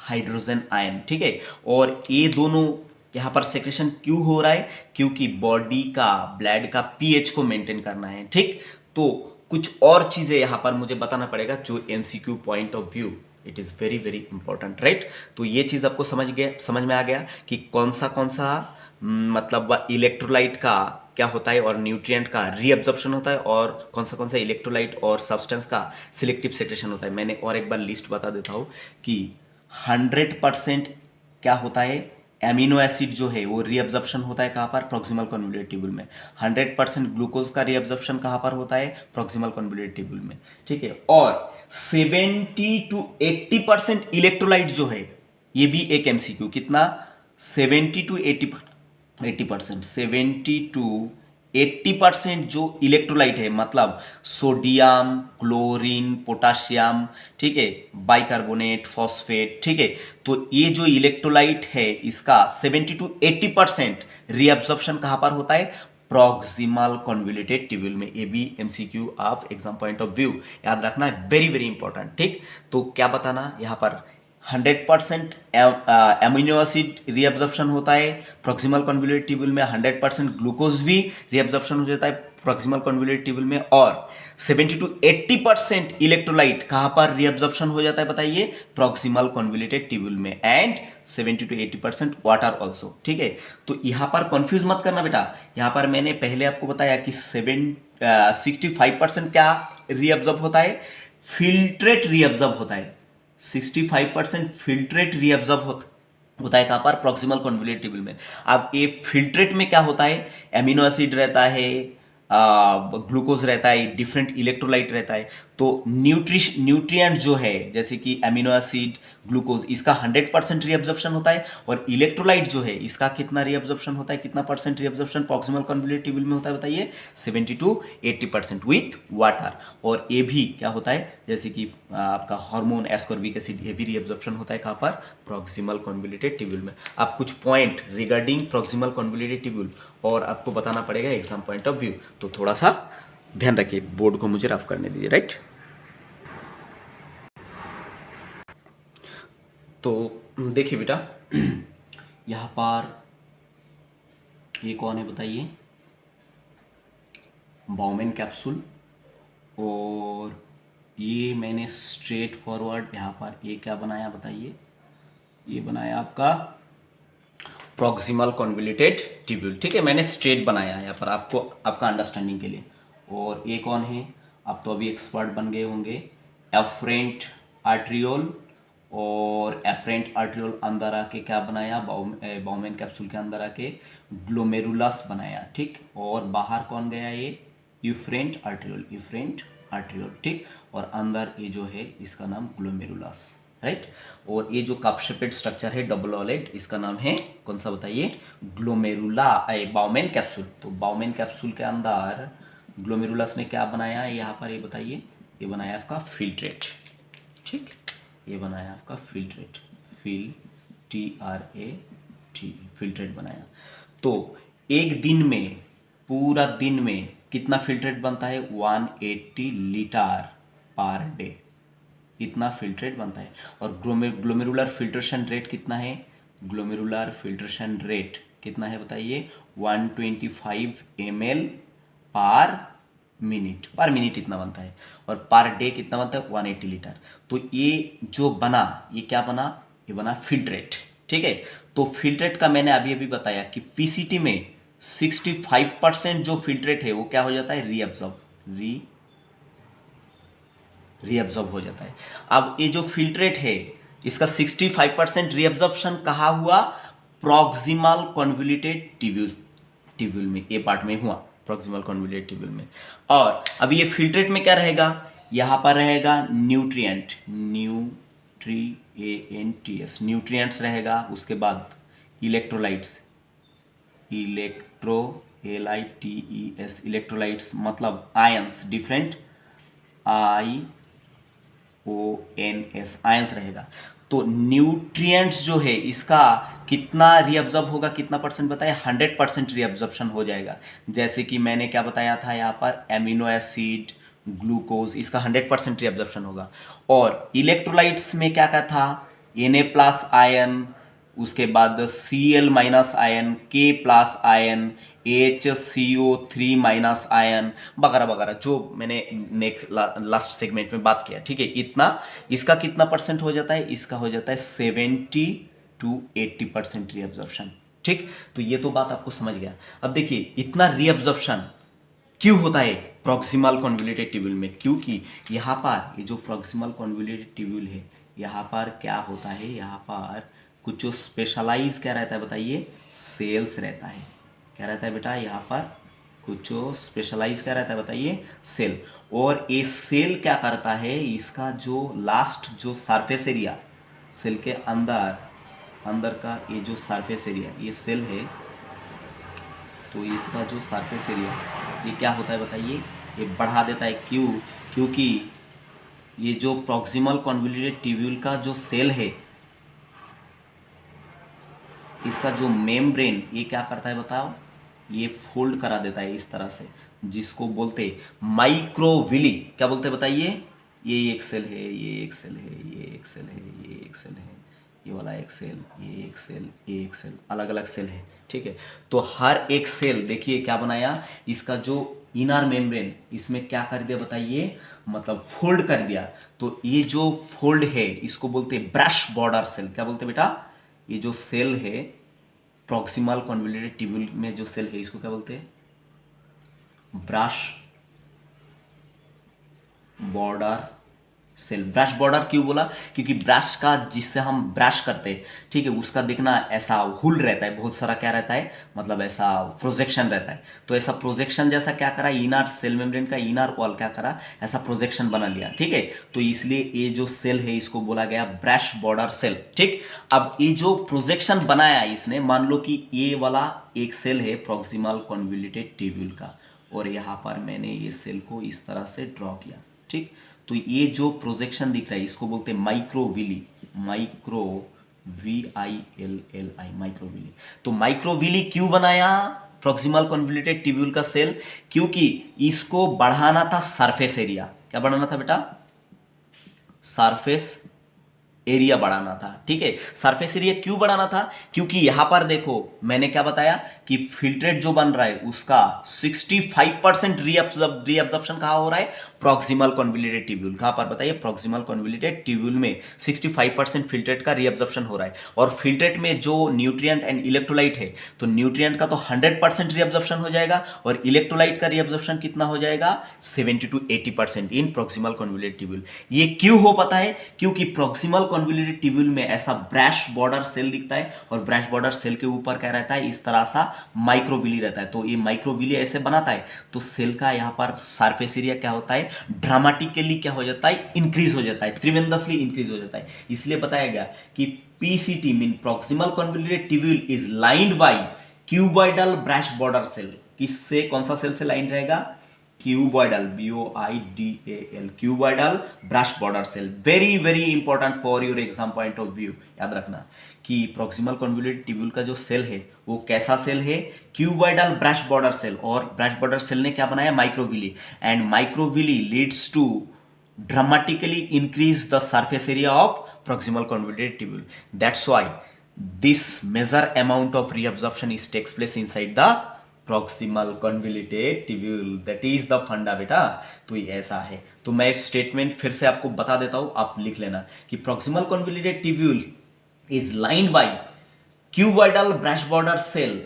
hydrogen ion, ठीक है। और ये दोनों यहाँ पर सेक्रेशन क्यों हो रहा है, क्योंकि बॉडी का ब्लड का pH को मेंटेन करना है, ठीक। तो कुछ और चीज़ें यहाँ पर मुझे बताना पड़ेगा जो MCQ point of view, it is very very important, right. तो ये चीज़ आपको समझ में आ गया कि कौन सा मतलब इलेक्ट्रोलाइट का क्या होता है और न्यूट्रिएंट का रीअब्जॉर्प्शन होता है, और कौन सा इलेक्ट्रोलाइट और सब्सटेंस का सिलेक्टिव सेक्रेशन होता है। मैंने और एक बार लिस्ट बता देता हूँ कि 100% क्या होता है, एमिनो एसिड जो है वो रीअब्जॉर्प्शन होता है कहाँ पर, प्रॉक्सिमल कन्वोल्यूटेड ट्यूब्यूल में। 100% ग्लूकोज का रीअब्जॉर्प्शन कहाँ पर होता है, प्रॉक्सिमल कन्वोल्यूटेड ट्यूब्यूल में, ठीक है। और 70 to 80% इलेक्ट्रोलाइट जो है, ये भी एक एमसीक्यू, कितना, 70 to 80%, 70 to 80% जो इलेक्ट्रोलाइट है, मतलब सोडियम, क्लोरीन, पोटाशियम, ठीक है, बाइकार्बोनेट, फॉस्फेट, ठीक है। तो ये जो इलेक्ट्रोलाइट है इसका 70 to 80% रीअब्जॉर्प्शन कहाँ पर होता है, प्रॉक्सिमल कन्वोल्यूटेड ट्यूब्यूल में। ये भी MCQ of exam point of view, याद रखना है, वेरी वेरी इंपॉर्टेंट, ठीक। तो क्या बताना यहाँ पर, 100% एमिनो एसिड रीअब्जॉर्प्शन होता है प्रॉक्सिमल कन्वोल्यूटेड ट्यूब्यूल में, 100% ग्लूकोज भी रीअब्जॉर्प्शन हो जाता है प्रॉक्सिमल कन्वोल्यूटेड ट्यूब्यूल में, और 70 to 80% इलेक्ट्रोलाइट कहाँ पर रीअब्जॉर्प्शन हो जाता है बताइए, प्रॉक्सिमल कन्वोल्यूटेड ट्यूब्यूल में, एंड 70 to 80% वाटर ऑल्सो, ठीक है। तो यहाँ पर कंफ्यूज मत करना बेटा, यहाँ पर मैंने पहले आपको बताया कि 65% क्या रीअब्जॉर्ब होता है, फिल्ट्रेट रीअब्जॉर्ब होता है, 65% फिल्ट्रेट रीअब्जॉर्ब होता है कहाँ पर, प्रॉक्सिमल कन्वोल्यूटेड ट्यूब्यूल में। अब ये फिल्ट्रेट में क्या होता है, एमिनो एसिड रहता है, ग्लूकोज रहता है, डिफरेंट इलेक्ट्रोलाइट रहता है। तो न्यूट्रिएंट जो है, जैसे कि एमिनो एसिड, ग्लूकोज, इसका 100% रीअब्जॉर्प्शन होता है, और इलेक्ट्रोलाइट जो है इसका कितना रीअब्जॉर्प्शन होता है, कितना percent reabsorption proximal convoluted tubule में होता है बताइए, 70 to 80% विथ वाटर। और ये भी क्या होता है, जैसे कि आपका हार्मोन, एस्कॉर्बिक एसिड, ये भी रीअब्जॉर्प्शन होता है कहाँ पर, प्रॉक्सिमल कन्वोल्यूटेड ट्यूब्यूल में। आप कुछ point regarding proximal convoluted tubule और आपको बताना पड़ेगा एग्जाम पॉइंट ऑफ व्यू, तो थोड़ा सा ध्यान रखिए, बोर्ड को मुझे रफ करने दीजिए, राइट। तो देखिए बेटा, यहाँ पर ये कौन है बताइए, बाउमेन कैप्सूल, और ये मैंने स्ट्रेट फॉरवर्ड यहाँ पर ये क्या बनाया बताइए, ये बनाया आपका प्रॉक्सिमल कन्वोल्यूटेड ट्यूब्यूल, ठीक है, मैंने स्ट्रेट बनाया है यहाँ पर आपको, आपका अंडरस्टैंडिंग के लिए। और ये कौन है, आप तो अभी एक्सपर्ट बन गए होंगे, एफरेंट आर्ट्रियोल, और एफरेंट आर्ट्रियोल अंदर आके क्या बनाया, बाउमेन कैप्सूल के अंदर आके ग्लोमेरुलस बनाया, ठीक। और बाहर कौन गया, ये इफ्रेंट आर्ट्रियोल, इफ्रेंट आर्ट्रियोल, ठीक। और अंदर ये जो है इसका नाम ग्लोमेरुलस, राइट। और ये जो कप शेपेड स्ट्रक्चर है डबल वॉलेट, इसका नाम है कौन सा बताइए, ग्लोमेरुला, बाउमेन कैप्सूल। तो बाउमेन कैप्सूल के अंदर ग्लोमेरुलस ने क्या बनाया है यहाँ पर, ये बताइए, ये बनाया आपका फिल्ट्रेट, ठीक, ये बनाया आपका फिल्ट्रेट, TRAT, फिल्ट्रेट बनाया। तो एक दिन में, पूरा दिन में कितना फिल्ट्रेट बनता है, 180 लीटर पर डे, इतना फिल्ट्रेट बनता है। और ग्लोमेरुलर फिल्ट्रेशन रेट कितना है, ग्लोमेरुलर फिल्ट्रेशन रेट कितना है बताइए, 125 ml पर मिनट इतना बनता है, और पर डे कितना बनता है, 180 लीटर। तो ये जो बना, ये क्या बना, ये बना फिल्ट्रेट, ठीक है। तो फिल्ट्रेट का मैंने अभी अभी बताया कि पीसीटी में 65% जो फिल्ट्रेट है वो क्या हो जाता है, रीअब्जॉर्ब हो जाता है। अब ये जो फिल्ट्रेट है इसका 65% रीअब्जॉर्प्शन कहाँ हुआ, प्रॉक्सिमल कन्वोल्यूटेड ट्यूब्यूल में, ये पार्ट में हुआ, प्रॉक्सिमल कन्वोल्यूटेड ट्यूब्यूल में। और अब ये फिल्ट्रेट में क्या रहेगा, यहाँ पर रहेगा न्यूट्रिएंट, न्यूट्रिएंट्स, न्यूट्रिएंट्स रहेगा, उसके बाद इलेक्ट्रोलाइट्स, LITES, इलेक्ट्रोलाइट्स मतलब आयंस, डिफरेंट IONS, आयंस रहेगा। तो न्यूट्रिएंट्स जो है इसका कितना रीअब्जॉर्ब होगा, कितना परसेंट बताया, 100% रीअब्जॉर्प्शन हो जाएगा। जैसे कि मैंने क्या बताया था यहाँ पर, एमिनो एसिड, ग्लूकोज, इसका 100% रीअब्जॉर्प्शन होगा। और इलेक्ट्रोलाइट्स में क्या क्या था, Na+ आयन, उसके बाद Cl- ion, K+ ion, HCO3- ion, वगैरह वगैरह, जो मैंने नेक्स्ट लास्ट सेगमेंट में बात किया, ठीक है। इतना, इसका कितना परसेंट हो जाता है, इसका हो जाता है 70 to 80% रीअब्जॉर्प्शन, ठीक। तो ये तो बात आपको समझ गया। अब देखिए इतना रीअब्जॉर्प्शन क्यों होता है प्रॉक्सिमल कन्वोल्यूटेड ट्यूब्यूल में, क्योंकि यहाँ पर ये जो प्रॉक्सिमल कन्वोल्यूटेड ट्यूब्यूल है, यहाँ पर क्या होता है, यहाँ पर कुछ जो स्पेशलाइज क्या रहता है बताइए, सेल्स रहता है। क्या रहता है बेटा यहाँ पर, कुछ जो स्पेशलाइज क्या रहता है बताइए, सेल। और ये सेल क्या करता है, इसका जो लास्ट जो सरफेस एरिया सेल के अंदर अंदर का ये जो सरफेस एरिया ये सेल है, तो इसका जो सरफेस एरिया ये क्या होता है बताइए, ये बढ़ा देता है। क्यों? क्योंकि ये जो प्रॉक्सिमल कॉन्वोल्यूटेड ट्यूब्यूल का जो सेल है, इसका जो मेम्ब्रेन ये क्या करता है बताओ, ये फोल्ड करा देता है इस तरह से, जिसको बोलते माइक्रोविली। क्या बोलते हैं बताइए, ये एक सेल है, ये एक सेल है, ये एक सेल है, ये एक सेल है, ये वाला एक सेल, ये एक सेल, ये एक सेल, अलग अलग सेल है। ठीक है, तो हर एक सेल देखिए क्या बनाया, इसका जो इनर मेम्ब्रेन इसमें क्या कर दिया बताइए, मतलब फोल्ड कर दिया। तो ये जो फोल्ड है इसको बोलते हैं ब्रश बॉर्डर सेल। क्या बोलते हैं बेटा, ये जो सेल है प्रॉक्सिमल कॉन्वोल्यूटेड ट्यूब्यूल में जो सेल है इसको क्या बोलते हैं, brush border cell. Brush border क्यों बोला, क्योंकि ब्रश का जिससे हम ब्रश करते हैं, ठीक है, उसका देखना ऐसा हुल रहता है, बहुत सारा क्या रहता है, मतलब ऐसा प्रोजेक्शन रहता है। तो ऐसा प्रोजेक्शन जैसा क्या करा, इनर सेल मेम्ब्रेन का इनर वॉल क्या करा, ऐसा प्रोजेक्शन बना लिया। ठीक है, तो इसलिए ये जो सेल है इसको बोला गया ब्रश बॉर्डर सेल। ठीक, अब ये जो प्रोजेक्शन बनाया इसने, मान लो कि ये वाला एक सेल है प्रॉक्सिमल कॉन्वोल्यूटेड ट्यूब्यूल का, और यहाँ पर मैंने ये सेल को इस तरह से ड्रॉ किया। ठीक, तो ये जो प्रोजेक्शन दिख रहा है इसको बोलते हैं माइक्रोविली, माइक्रो VILLI, माइक्रोविली। तो माइक्रोविली क्यों बनाया प्रॉक्सिमल कॉन्वोल्यूटेड ट्यूब्यूल का सेल, क्योंकि इसको बढ़ाना था सरफेस एरिया। क्या बढ़ाना था बेटा, सरफेस एरिया बढ़ाना था। ठीक है, सरफेस एरिया क्यों बढ़ाना था, क्योंकि यहां पर देखो मैंने क्या बताया कि फिल्ट्रेट जो बन रहा है उसका 65% रीअब्जॉर्प्शन कहां हो रहा है, प्रॉक्सिमल कॉन्वोल्यूटेड ट्यूब्यूल। कहां पर बताइए, प्रॉक्सिमल कॉन्वोल्यूटेड ट्यूब्यूल में 65% फिल्ट्रेट का रीअब्जॉर्प्शन हो रहा है। और फिल्ट्रेट में जो न्यूट्रिएंट एंड इलेक्ट्रोलाइट है, तो न्यूट्रिएंट का तो 100% रीअब्जॉर्प्शन हो जाएगा, और इलेक्ट्रोलाइट का रीअब्जॉर्प्शन कितना हो जाएगा, 70 to 80% in proximal convoluted tubule. ये क्यों हो पता है, क्योंकि प्रॉक्सिमल कॉन्वोल्यूटेड ट्यूब्यूल में ऐसा ब्रश बॉर्डर सेल दिखता है, और ब्रश बॉर्डर सेल के ऊपर क्या रहता है, इस तरह सा माइक्रोविली रहता है। तो ये माइक्रोविली ऐसे बनाता है, तो सेल का यहाँ पर सरफेस एरिया क्या होता है, ड्रामेटिकली क्या हो जाता है, इंक्रीज हो जाता है, ट्रिमेंडसली इंक्रीज हो जाता है। इसलिए बताया गया कि PCT mean proximal convoluted tubule is lined by cuboidal brush border cell. किससे, कौन सा सेल से लाइन रहेगा, cuboidal, BOIDAL, cuboidal brush border cell. Very very important for your exam point of view. याद रखना कि प्रॉक्सिमल कॉन्वोल्यूटेड ट्यूब्यूल का जो सेल है वो कैसा सेल है, क्यूबॉइडल ब्रश बॉर्डर सेल। और ब्रश बॉर्डर सेल ने क्या बनाया, microvilli, and microvilli leads to dramatically increase the surface area of proximal convoluted tubule. That's why this major amount of reabsorption is takes place inside the proximal convoluted tubule. That is the funda बेटा। तो ये ऐसा है, तो मैं statement फिर से आपको बता देता हूं, आप लिख लेना कि proximal convoluted tubule is lined by cuboidal brush border cell,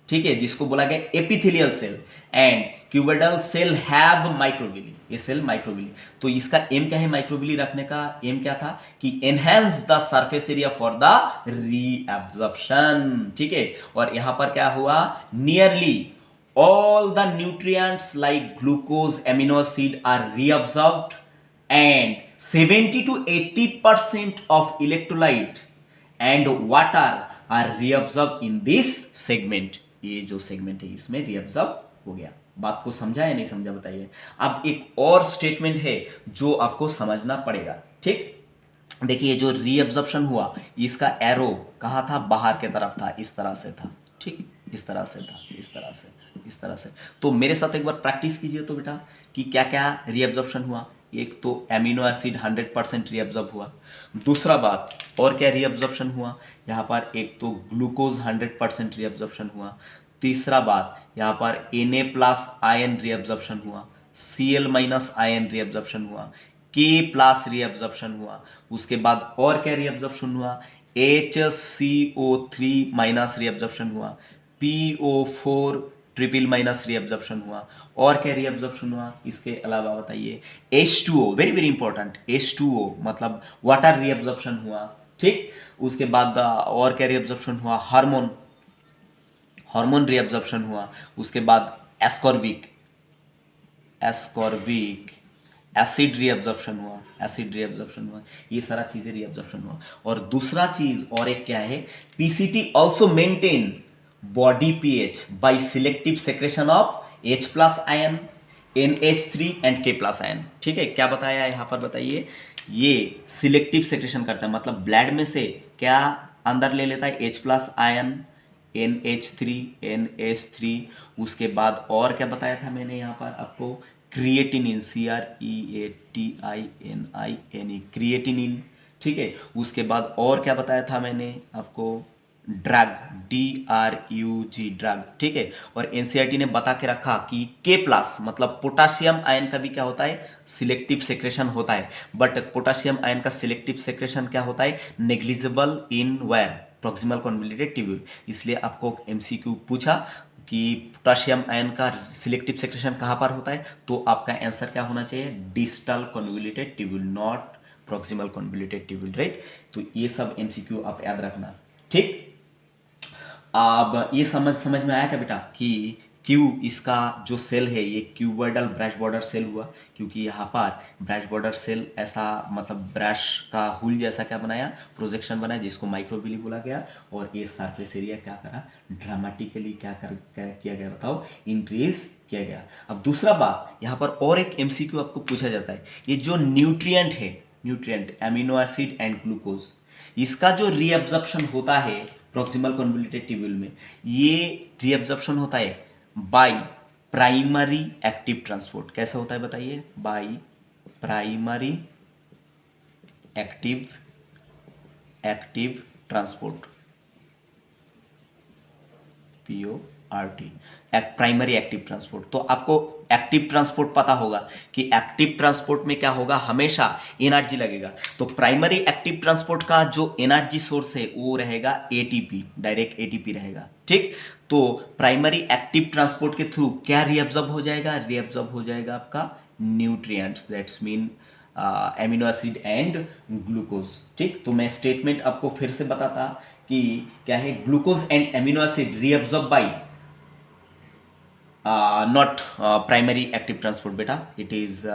ठीक है, जिसको बोला गया epithelial cell, and cuboidal cell have microvilli. ये सेल माइक्रोविली, तो इसका एम क्या है, माइक्रोविली रखने का एम क्या था कि enhance the surface area for the reabsorption. ठीक है, और यहां पर क्या हुआ, nearly all the nutrients like glucose, amino acid are reabsorbed, and 70 to 80% of electrolyte and water are reabsorbed in this segment। ये जो सेगमेंट है इसमें reabsorb हो गया। बात को समझा या नहीं समझा बताइए। अब एक और स्टेटमेंट है जो आपको समझना पड़ेगा। ठीक, देखिए जो रीअब्जॉर्प्शन हुआ इसका एरो कहाँ था, बाहर के तरफ था, इस तरह से था। ठीक, इस तरह से था, इस तरह से, इस तरह से। तो मेरे साथ एक बार प्रैक्टिस कीजिए तो बेटा कि क्या क्या रीअब्जॉर्प्शन हुआ। एक तो एमिनो एसिड 100% रीअब्जॉर्ब हुआ। दूसरा बात और क्या रीअब्जॉर्प्शन हुआ, यहाँ पर एक तो ग्लूकोज 100% रीअब्जॉर्प्शन हुआ। तीसरा बात यहाँ पर Na+ आयन रीअब्जॉर्प्शन हुआ, Cl- आयन रीअब्जॉर्प्शन हुआ, K+ रीअब्जॉर्प्शन हुआ। उसके बाद और क्या रीअब्जॉर्प्शन हुआ, HCO3- रीअब्जॉर्प्शन हुआ, PO4 ट्रिपल माइनस रीअब्जॉर्प्शन हुआ। और क्या रीअब्जॉर्प्शन हुआ इसके अलावा बताइए, H2O, very very important, H2O मतलब वाटर रीअब्जॉर्प्शन हुआ। ठीक। उसके बाद और क्या रीअब्जॉर्प्शन हुआ, हार्मोन रीअब्जॉर्प्शन हुआ। उसके बाद एस्कॉर्बिक एसिड रीअब्जॉर्प्शन हुआ। ये सारा चीजें रीअब्जॉर्प्शन हुआ। और दूसरा चीज और एक क्या है, PCT also maintain body pH by selective secretion of H plus ion, NH3 and K plus ion. ठीक है, क्या बताया है यहाँ पर बताइए, ये सिलेक्टिव सेक्रेशन करता है, मतलब ब्लड में से क्या अंदर ले लेता है, H प्लस आयन, NH3, उसके बाद और क्या बताया था मैंने यहाँ पर आपको, क्रिएटिनिन, CREATININE, क्रिएटिनिन। ठीक है, उसके बाद और क्या बताया था मैंने आपको, ड्रग, DRUG, ड्रग। ठीक है, और एनसीईआरटी ने बता के रखा कि K प्लस मतलब पोटाशियम आयन का भी क्या होता है, सिलेक्टिव सेक्रेशन होता है। बट पोटाशियम आयन का सिलेक्टिव सेक्रेशन क्या होता है, negligible in where, proximal convoluted tubule. इसलिए आपको एमसीक्यू पूछा कि पोटाशियम आयन का सिलेक्टिव सेक्रेशन कहाँ पर होता है, तो आपका आंसर क्या होना चाहिए, distal convoluted tubule, not proximal convoluted tubule, right. तो ये सब एमसीक्यू आप याद रखना। ठीक, अब ये समझ में आया क्या बेटा कि क्यों इसका जो सेल है ये क्यूबॉइडल ब्रश बॉर्डर सेल हुआ, क्योंकि यहाँ पर ब्रश बॉर्डर सेल ऐसा मतलब ब्रश का हुल जैसा क्या बनाया, प्रोजेक्शन बनाया, जिसको माइक्रोविली बोला गया। और ये सरफेस एरिया क्या करा, ड्रामेटिकली किया गया, बताओ, इंक्रीज किया गया। अब दूसरा बात यहाँ पर और एक एमसीक्यू आपको पूछा जाता है, ये जो nutrient amino acid and glucose, इसका जो रीअब्जॉर्प्शन होता है प्रॉक्सिमल कन्वोल्यूटेड ट्यूब्यूल में, ये रीअब्जॉर्प्शन होता है बाय प्राइमरी एक्टिव ट्रांसपोर्ट। कैसे होता है बताइए, bye primary active transport, PORT, primary active transport. तो आपको एक्टिव ट्रांसपोर्ट पता होगा कि एक्टिव ट्रांसपोर्ट में क्या होगा, हमेशा एनर्जी लगेगा। तो प्राइमरी एक्टिव ट्रांसपोर्ट का जो एनर्जी सोर्स है वो रहेगा ATP, डायरेक्ट ATP रहेगा। ठीक, तो प्राइमरी एक्टिव ट्रांसपोर्ट के थ्रू क्या रीअब्जॉर्ब हो जाएगा, रीअब्जॉर्ब हो जाएगा आपका nutrients, that's mean amino acid and glucose. ठीक, तो मैं स्टेटमेंट आपको फिर से बताता कि क्या है, glucose and amino acid reabsorb by not primary active transport, बेटा इट इज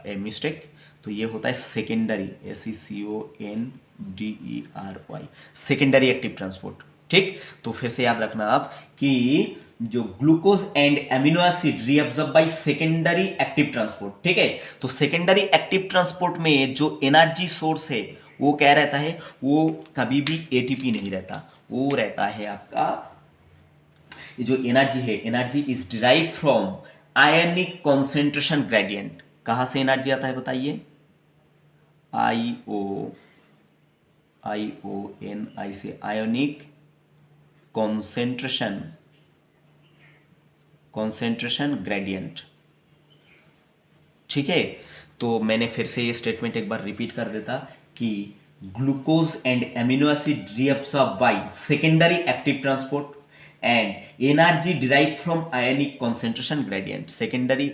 ए मिस्टेक। तो ये होता है secondary, SECONDERY, secondary active transport. ठीक, तो फिर से याद रखना आप कि जो glucose and amino acid reabsorb by secondary active transport. ठीक है, तो सेकेंडरी एक्टिव ट्रांसपोर्ट में जो एनर्जी सोर्स है वो क्या रहता है, वो कभी भी ATP नहीं रहता, वो रहता है आपका, ये जो एनर्जी है, energy is derive from ionic concentration gradient. कहां से एनर्जी आता है बताइए, IONI से, आयोनिक कॉन्सेंट्रेशन ग्रेडियंट। ठीक है, तो मैंने फिर से ये स्टेटमेंट एक बार रिपीट कर देता कि glucose and amino acid reabsorb bye secondary active transport and energy derive from ionic concentration gradient. Secondary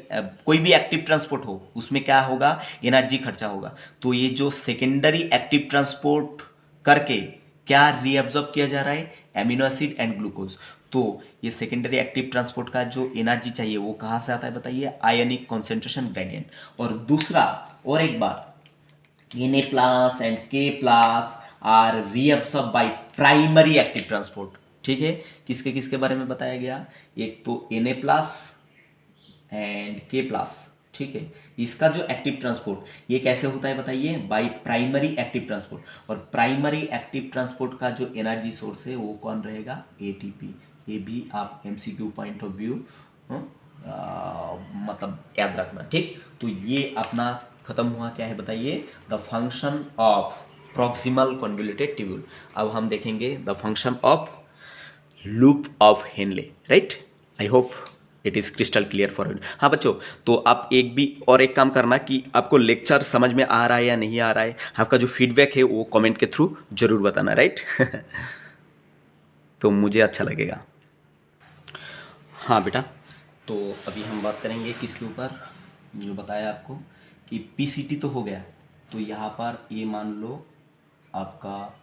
कोई भी एक्टिव ट्रांसपोर्ट हो उसमें क्या होगा, एनर्जी खर्चा होगा। तो ये जो सेकेंडरी एक्टिव ट्रांसपोर्ट करके क्या रीअब्सॉर्ब किया जा रहा है, एमिनो एसिड एंड ग्लूकोज। तो ये सेकेंडरी एक्टिव ट्रांसपोर्ट का जो एनर्जी चाहिए वो कहाँ से आता है बताइए, आयनिक कॉन्सेंट्रेशन ग्रेडियंट। और दूसरा और एक बात, Na plus and K plus are reabsorb by primary active transport. ठीक है, किसके किसके बारे में बताया गया, एक तो Na plus and K plus. ठीक है, इसका जो एक्टिव ट्रांसपोर्ट ये कैसे होता है बताइए, बाय प्राइमरी एक्टिव ट्रांसपोर्ट। और प्राइमरी एक्टिव ट्रांसपोर्ट का जो एनर्जी सोर्स है वो कौन रहेगा, ATP। ये भी आप MCQ पॉइंट ऑफ व्यू मतलब याद रखना। ठीक, तो ये अपना खत्म हुआ, क्या है बताइए, the function of proximal convoluted tubule. अब हम देखेंगे the function of loop of Henley, right. I hope it is crystal clear for you. हाँ बच्चों, तो आप एक काम करना कि आपको लेक्चर समझ में आ रहा है या नहीं आ रहा है, आपका जो फीडबैक है वो कमेंट के थ्रू जरूर बताना, राइट। तो मुझे अच्छा लगेगा। हाँ बेटा, तो अभी हम बात करेंगे किसके ऊपर, जो बताया आपको कि PCT तो हो गया। तो यहाँ पर ये मान लो आपका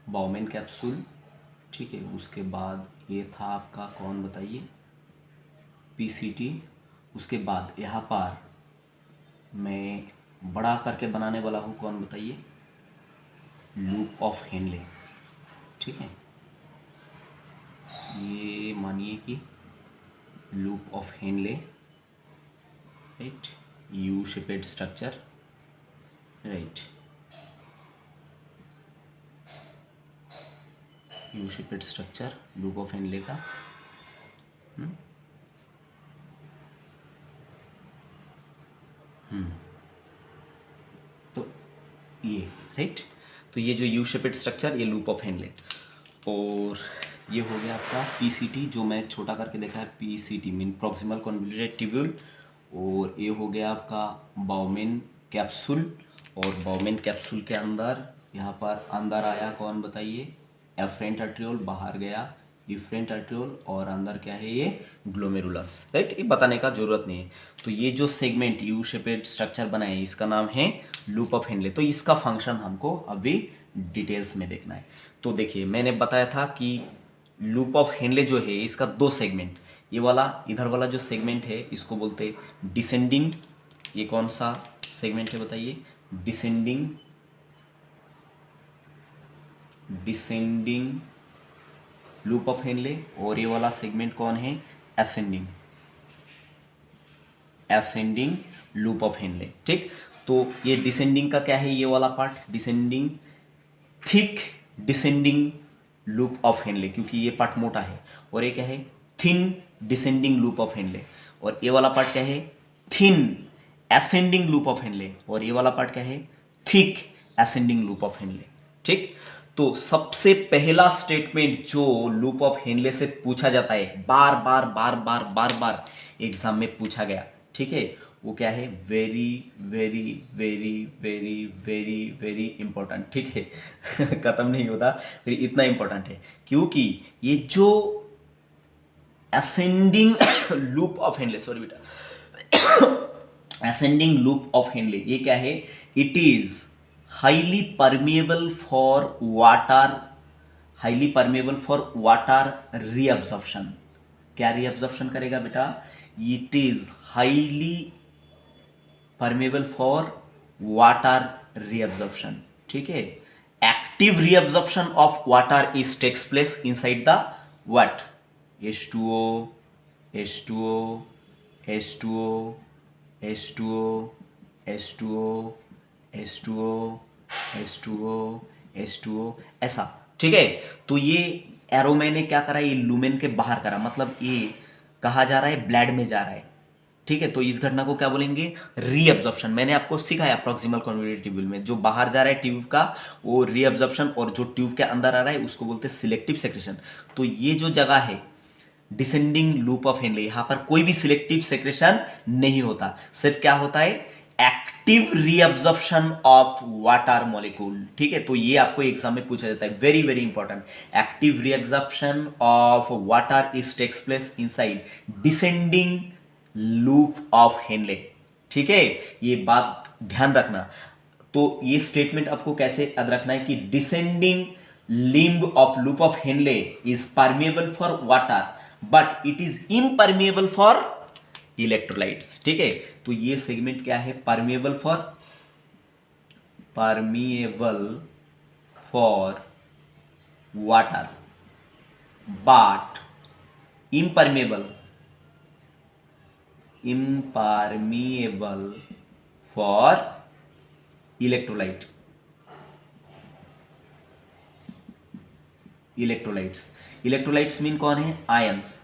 बाउमेन कैप्सूल, ठीक है। उसके बाद ये था आपका कौन बताइए, पीसीटी। उसके बाद यहाँ पर मैं बड़ा करके बनाने वाला हूँ कौन बताइए, लूप ऑफ हेनले, ठीक है। ये मानिए कि loop of Henley, right, you shaped structure, right, you shaped structure loop of Henley का। तो ये राइट, तो ये जो यू शेपेड स्ट्रक्चर, ये लूप ऑफ हेनले। और ये हो गया आपका पीसीटी, जो मैं छोटा करके देखा है, PCT mean proximal convoluted tubule. और ये हो गया आपका बाउमेन कैप्सूल। और बाउमेन कैप्सूल के अंदर यहाँ पर अंदर आया कौन बताइए, एफरेंट आर्ट्रियोल, बाहर गया इफरेंट आर्ट्रियोल, और अंदर क्या है ये ग्लोमेरुलस, राइट। ये बताने का जरूरत नहीं है। तो ये जो सेगमेंट यू शेपेड स्ट्रक्चर बना है, इसका नाम है लूप ऑफ हेनले। तो इसका फंक्शन हमको अभी डिटेल्स में देखना है। तो देखिए, मैंने बताया था कि लूप ऑफ हेनले जो है इसका दो सेगमेंट, ये वाला इधर वाला जो सेगमेंट है इसको बोलते हैं डिसेंडिंग। ये कौन सा सेगमेंट है बताइए, descending, descending loop of Henley. और ये वाला सेगमेंट कौन है, ascending, ascending loop of Henle, ठीक। तो ये डिसेंडिंग का क्या है, ये वाला part descending, thick descending loop of Henley, क्योंकि ये पार्ट मोटा है। और ये क्या है, thin descending loop of Henley. और ये वाला पार्ट क्या है, thin ascending loop of Henley. और ये वाला पार्ट क्या है, thick ascending loop of Henle, ठीक। तो सबसे पहला स्टेटमेंट जो लूप ऑफ हेनले से पूछा जाता है, बार बार बार बार बार बार एग्जाम में पूछा गया, ठीक है, वो क्या है, very very very very very very important, ठीक है। खत्म नहीं होता, फिर इतना इंपॉर्टेंट है क्योंकि ये जो ascending loop of Henle, sorry बेटा, असेंडिंग लूप ऑफ हेनले, ये क्या है, it is highly permeable for water, highly permeable for water reabsorption. क्या रीअब्जॉर्प्शन करेगा बेटा, it is highly permeable for water reabsorption, ठीक है। Active reabsorption of water is takes place inside the what, H2O, H2O, H2O, H2O, H2O, H2O, H2O, H2O, ऐसा, ठीक है। तो ये एरो मैंने क्या करा, ये लुमेन के बाहर करा, मतलब ये कहा जा रहा है ब्लड में जा रहा है, ठीक है। तो इस घटना को क्या बोलेंगे, रीअब्जॉर्प्शन। मैंने आपको सिखाया प्रॉक्सिमल कन्वोल्यूटेड ट्यूब्यूल में, जो बाहर जा रहा है ट्यूब का वो रीअब्जॉर्प्शन, और जो ट्यूब के अंदर आ रहा है उसको बोलते हैं सिलेक्टिव सेक्रेशन। तो ये जो जगह है डिसेंडिंग लूप ऑफ हेनले, यहां पर कोई भी सिलेक्टिव सेक्रेशन नहीं होता, सिर्फ क्या होता है, active reabsorption of water molecule, ठीक है। तो ये आपको एग्जाम में पूछा जाता है, very very important. Active reabsorption of water is takes place inside descending loop of Henle, ठीक है। ये बात ध्यान रखना। तो ये स्टेटमेंट आपको कैसे याद रखना है कि descending limb of loop of Henle is permeable for water but it is impermeable for electrolytes, ठीक है। तो ये सेगमेंट क्या है, permeable for, permeable for water but impermeable, impermeable for electrolyte, electrolytes. Electrolytes mean कौन है, आयंस,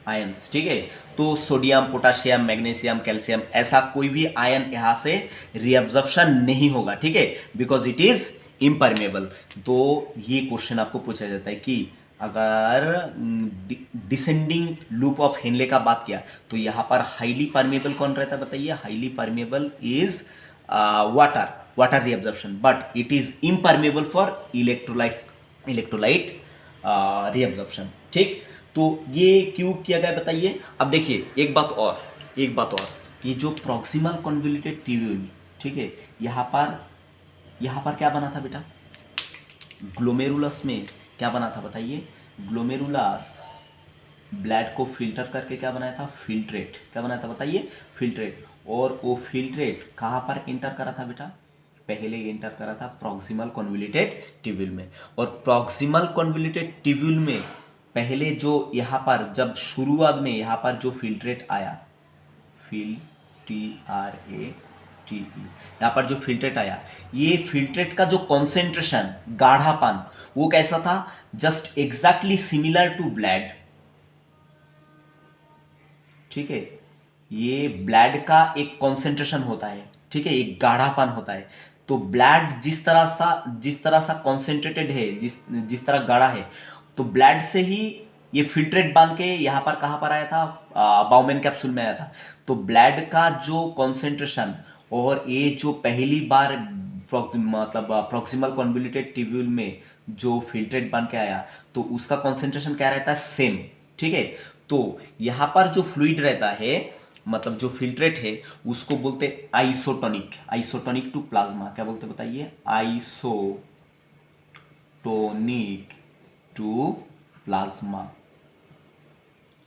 आयंस, ठीक है। तो सोडियम, पोटाशियम, मैग्नीशियम, कैल्शियम, ऐसा कोई भी आयन यहां से रिअब्जॉर्प्शन नहीं होगा, ठीक है, बिकॉज इट इज इम्परमेबल। तो ये क्वेश्चन आपको पूछा जाता है कि अगर डिसेंडिंग लूप ऑफ हेनले का बात किया तो यहाँ पर हाईली परमेबल कौन रहता है बताइए, highly permeable is water, water reabsorption, but it is impermeable for electrolyte, electrolyte reabsorption, ठीक। तो ये क्यों किया गया बताइए। अब देखिए एक बात और, एक बात और, ये जो प्रॉक्सिमल कन्वोल्यूटेड ट्यूब्यूल, ठीक है, यहाँ पर क्या बना था बेटा, ग्लोमेरुलस में क्या बना था बताइए? ग्लोमेरुलस ब्लड को फिल्टर करके क्या बनाया था? फिल्ट्रेट। क्या बनाया था बताइए? फिल्ट्रेट। और वो फिल्ट्रेट कहाँ पर इंटर करा था बेटा? पहले इंटर करा था प्रॉक्सिमल कॉन्वोल्यूटेड ट्यूब्यूल में। और प्रॉक्सिमल कॉन्वोल्यूटेड ट्यूब्यूल में पहले जो यहाँ पर जब शुरुआत में यहाँ पर जो फिल्ट्रेट आया, फिल TRATE, यहाँ पर जो फिल्ट्रेट आया, ये फिल्ट्रेट का जो कॉन्सेंट्रेशन, गाढ़ापन, वो कैसा था? Just exactly similar to blood. ठीक है, ये ब्लड का एक कॉन्सेंट्रेशन होता है, ठीक है, एक गाढ़ापन होता है। तो ब्लड जिस तरह सा कॉन्सेंट्रेटेड है, जिस तरह गाढ़ा है, तो ब्लड से ही ये फिल्ट्रेट बन के यहाँ पर कहाँ पर आया था? बाउमेन कैप्सूल में आया था। तो ब्लड का जो कॉन्सेंट्रेशन और ये जो पहली बार मतलब प्रॉक्सिमल कॉन्वोल्यूटेड ट्यूब्यूल में जो फिल्ट्रेट बन के आया, तो उसका कॉन्सेंट्रेशन क्या रहता है? सेम। ठीक है, तो यहाँ पर जो फ्लूइड रहता है, मतलब जो फिल्ट्रेट है, उसको बोलते आइसोटोनिक। आइसोटोनिक टू प्लाज्मा क्या बोलते बताइए? Isotonic to plasma.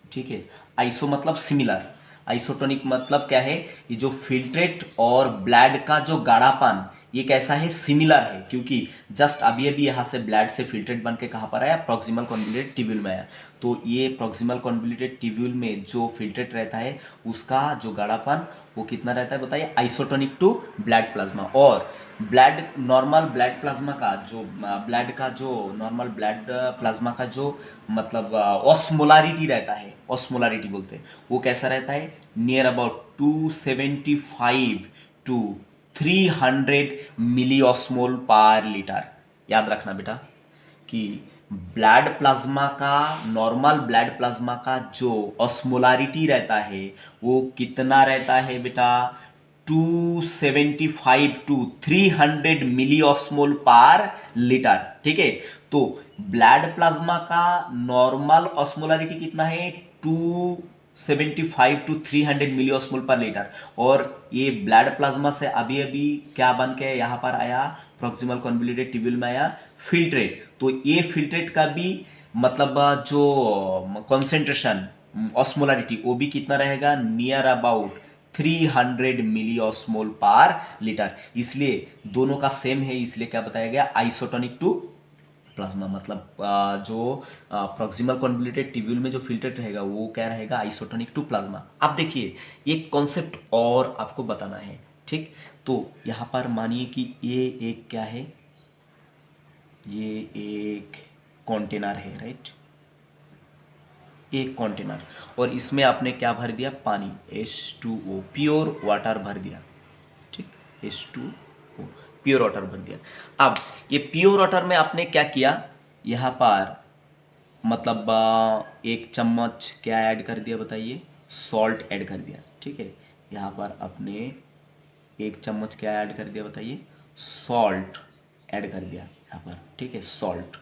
ठीक है, आइसो मतलब सिमिलर, आइसोटोनिक मतलब क्या है? ये जो फिल्ट्रेट और ब्लड का जो गाढ़ापन, ये कैसा है? सिमिलर है, क्योंकि जस्ट अभी अभी यहाँ से ब्लड से फिल्ट्रेट बन के कहाँ पर आया? प्रॉक्सिमल कॉन्वोल्यूटेड ट्यूब्यूल में आया। तो ये प्रॉक्सिमल कॉन्वोल्यूटेड ट्यूब्यूल में जो फिल्ट्रेट रहता है, उसका जो गाढ़ापन वो कितना रहता है बताइए? Isotonic to blood plasma. और ब्लड नॉर्मल ब्लड प्लाज्मा का जो नॉर्मल ब्लड प्लाज्मा का जो मतलब ऑस्मोलारिटी रहता है, ऑस्मोलारिटी बोलते हैं, वो कैसा रहता है? Near about 275 to 300 milli osmole per litre. याद रखना बेटा कि ब्लड प्लाज्मा का, नॉर्मल ब्लड प्लाज्मा का जो ऑस्मोलारिटी रहता है, वो कितना रहता है बेटा? 275 to 300 milli osmole per litre. ठीक है, तो ब्लड प्लाज्मा का नॉर्मल ऑस्मोलारिटी कितना है? 275 to 300 milli osmole per litre. और ये ब्लड प्लाज्मा से अभी अभी क्या बन के यहाँ पर आया? प्रॉक्सिमल कॉन्वोल्यूटेड ट्यूब्यूल में आया फिल्ट्रेट। तो ये फिल्ट्रेट का भी मतलब जो कॉन्सेंट्रेशन, ऑस्मोलारिटी, वो भी कितना रहेगा? Near about 300 milli osmole per litre. इसलिए दोनों का सेम है, इसलिए क्या बताया गया? Isotonic to plasma. मतलब जो प्रॉक्सिमल कॉन्वोल्यूटेड ट्यूब्यूल में जो फिल्ट्रेट रहेगा, वो क्या रहेगा? Isotonic to plasma. अब देखिए, ये कॉन्सेप्ट और आपको बताना है। ठीक, तो यहाँ पर मानिए कि ये एक क्या है? ये एक कंटेनर है, राइट? एक कंटेनर, और इसमें आपने क्या भर दिया? पानी, H2O, प्योर वाटर भर दिया। ठीक, H2O, प्योर वाटर भर दिया। अब ये प्योर वाटर में आपने क्या किया? यहाँ पर मतलब एक चम्मच क्या ऐड कर दिया बताइए? सॉल्ट ऐड कर दिया। ठीक है, यहाँ पर आपने एक चम्मच क्या ऐड कर दिया बताइए? सॉल्ट ऐड कर दिया यहाँ पर। ठीक है, सॉल्ट,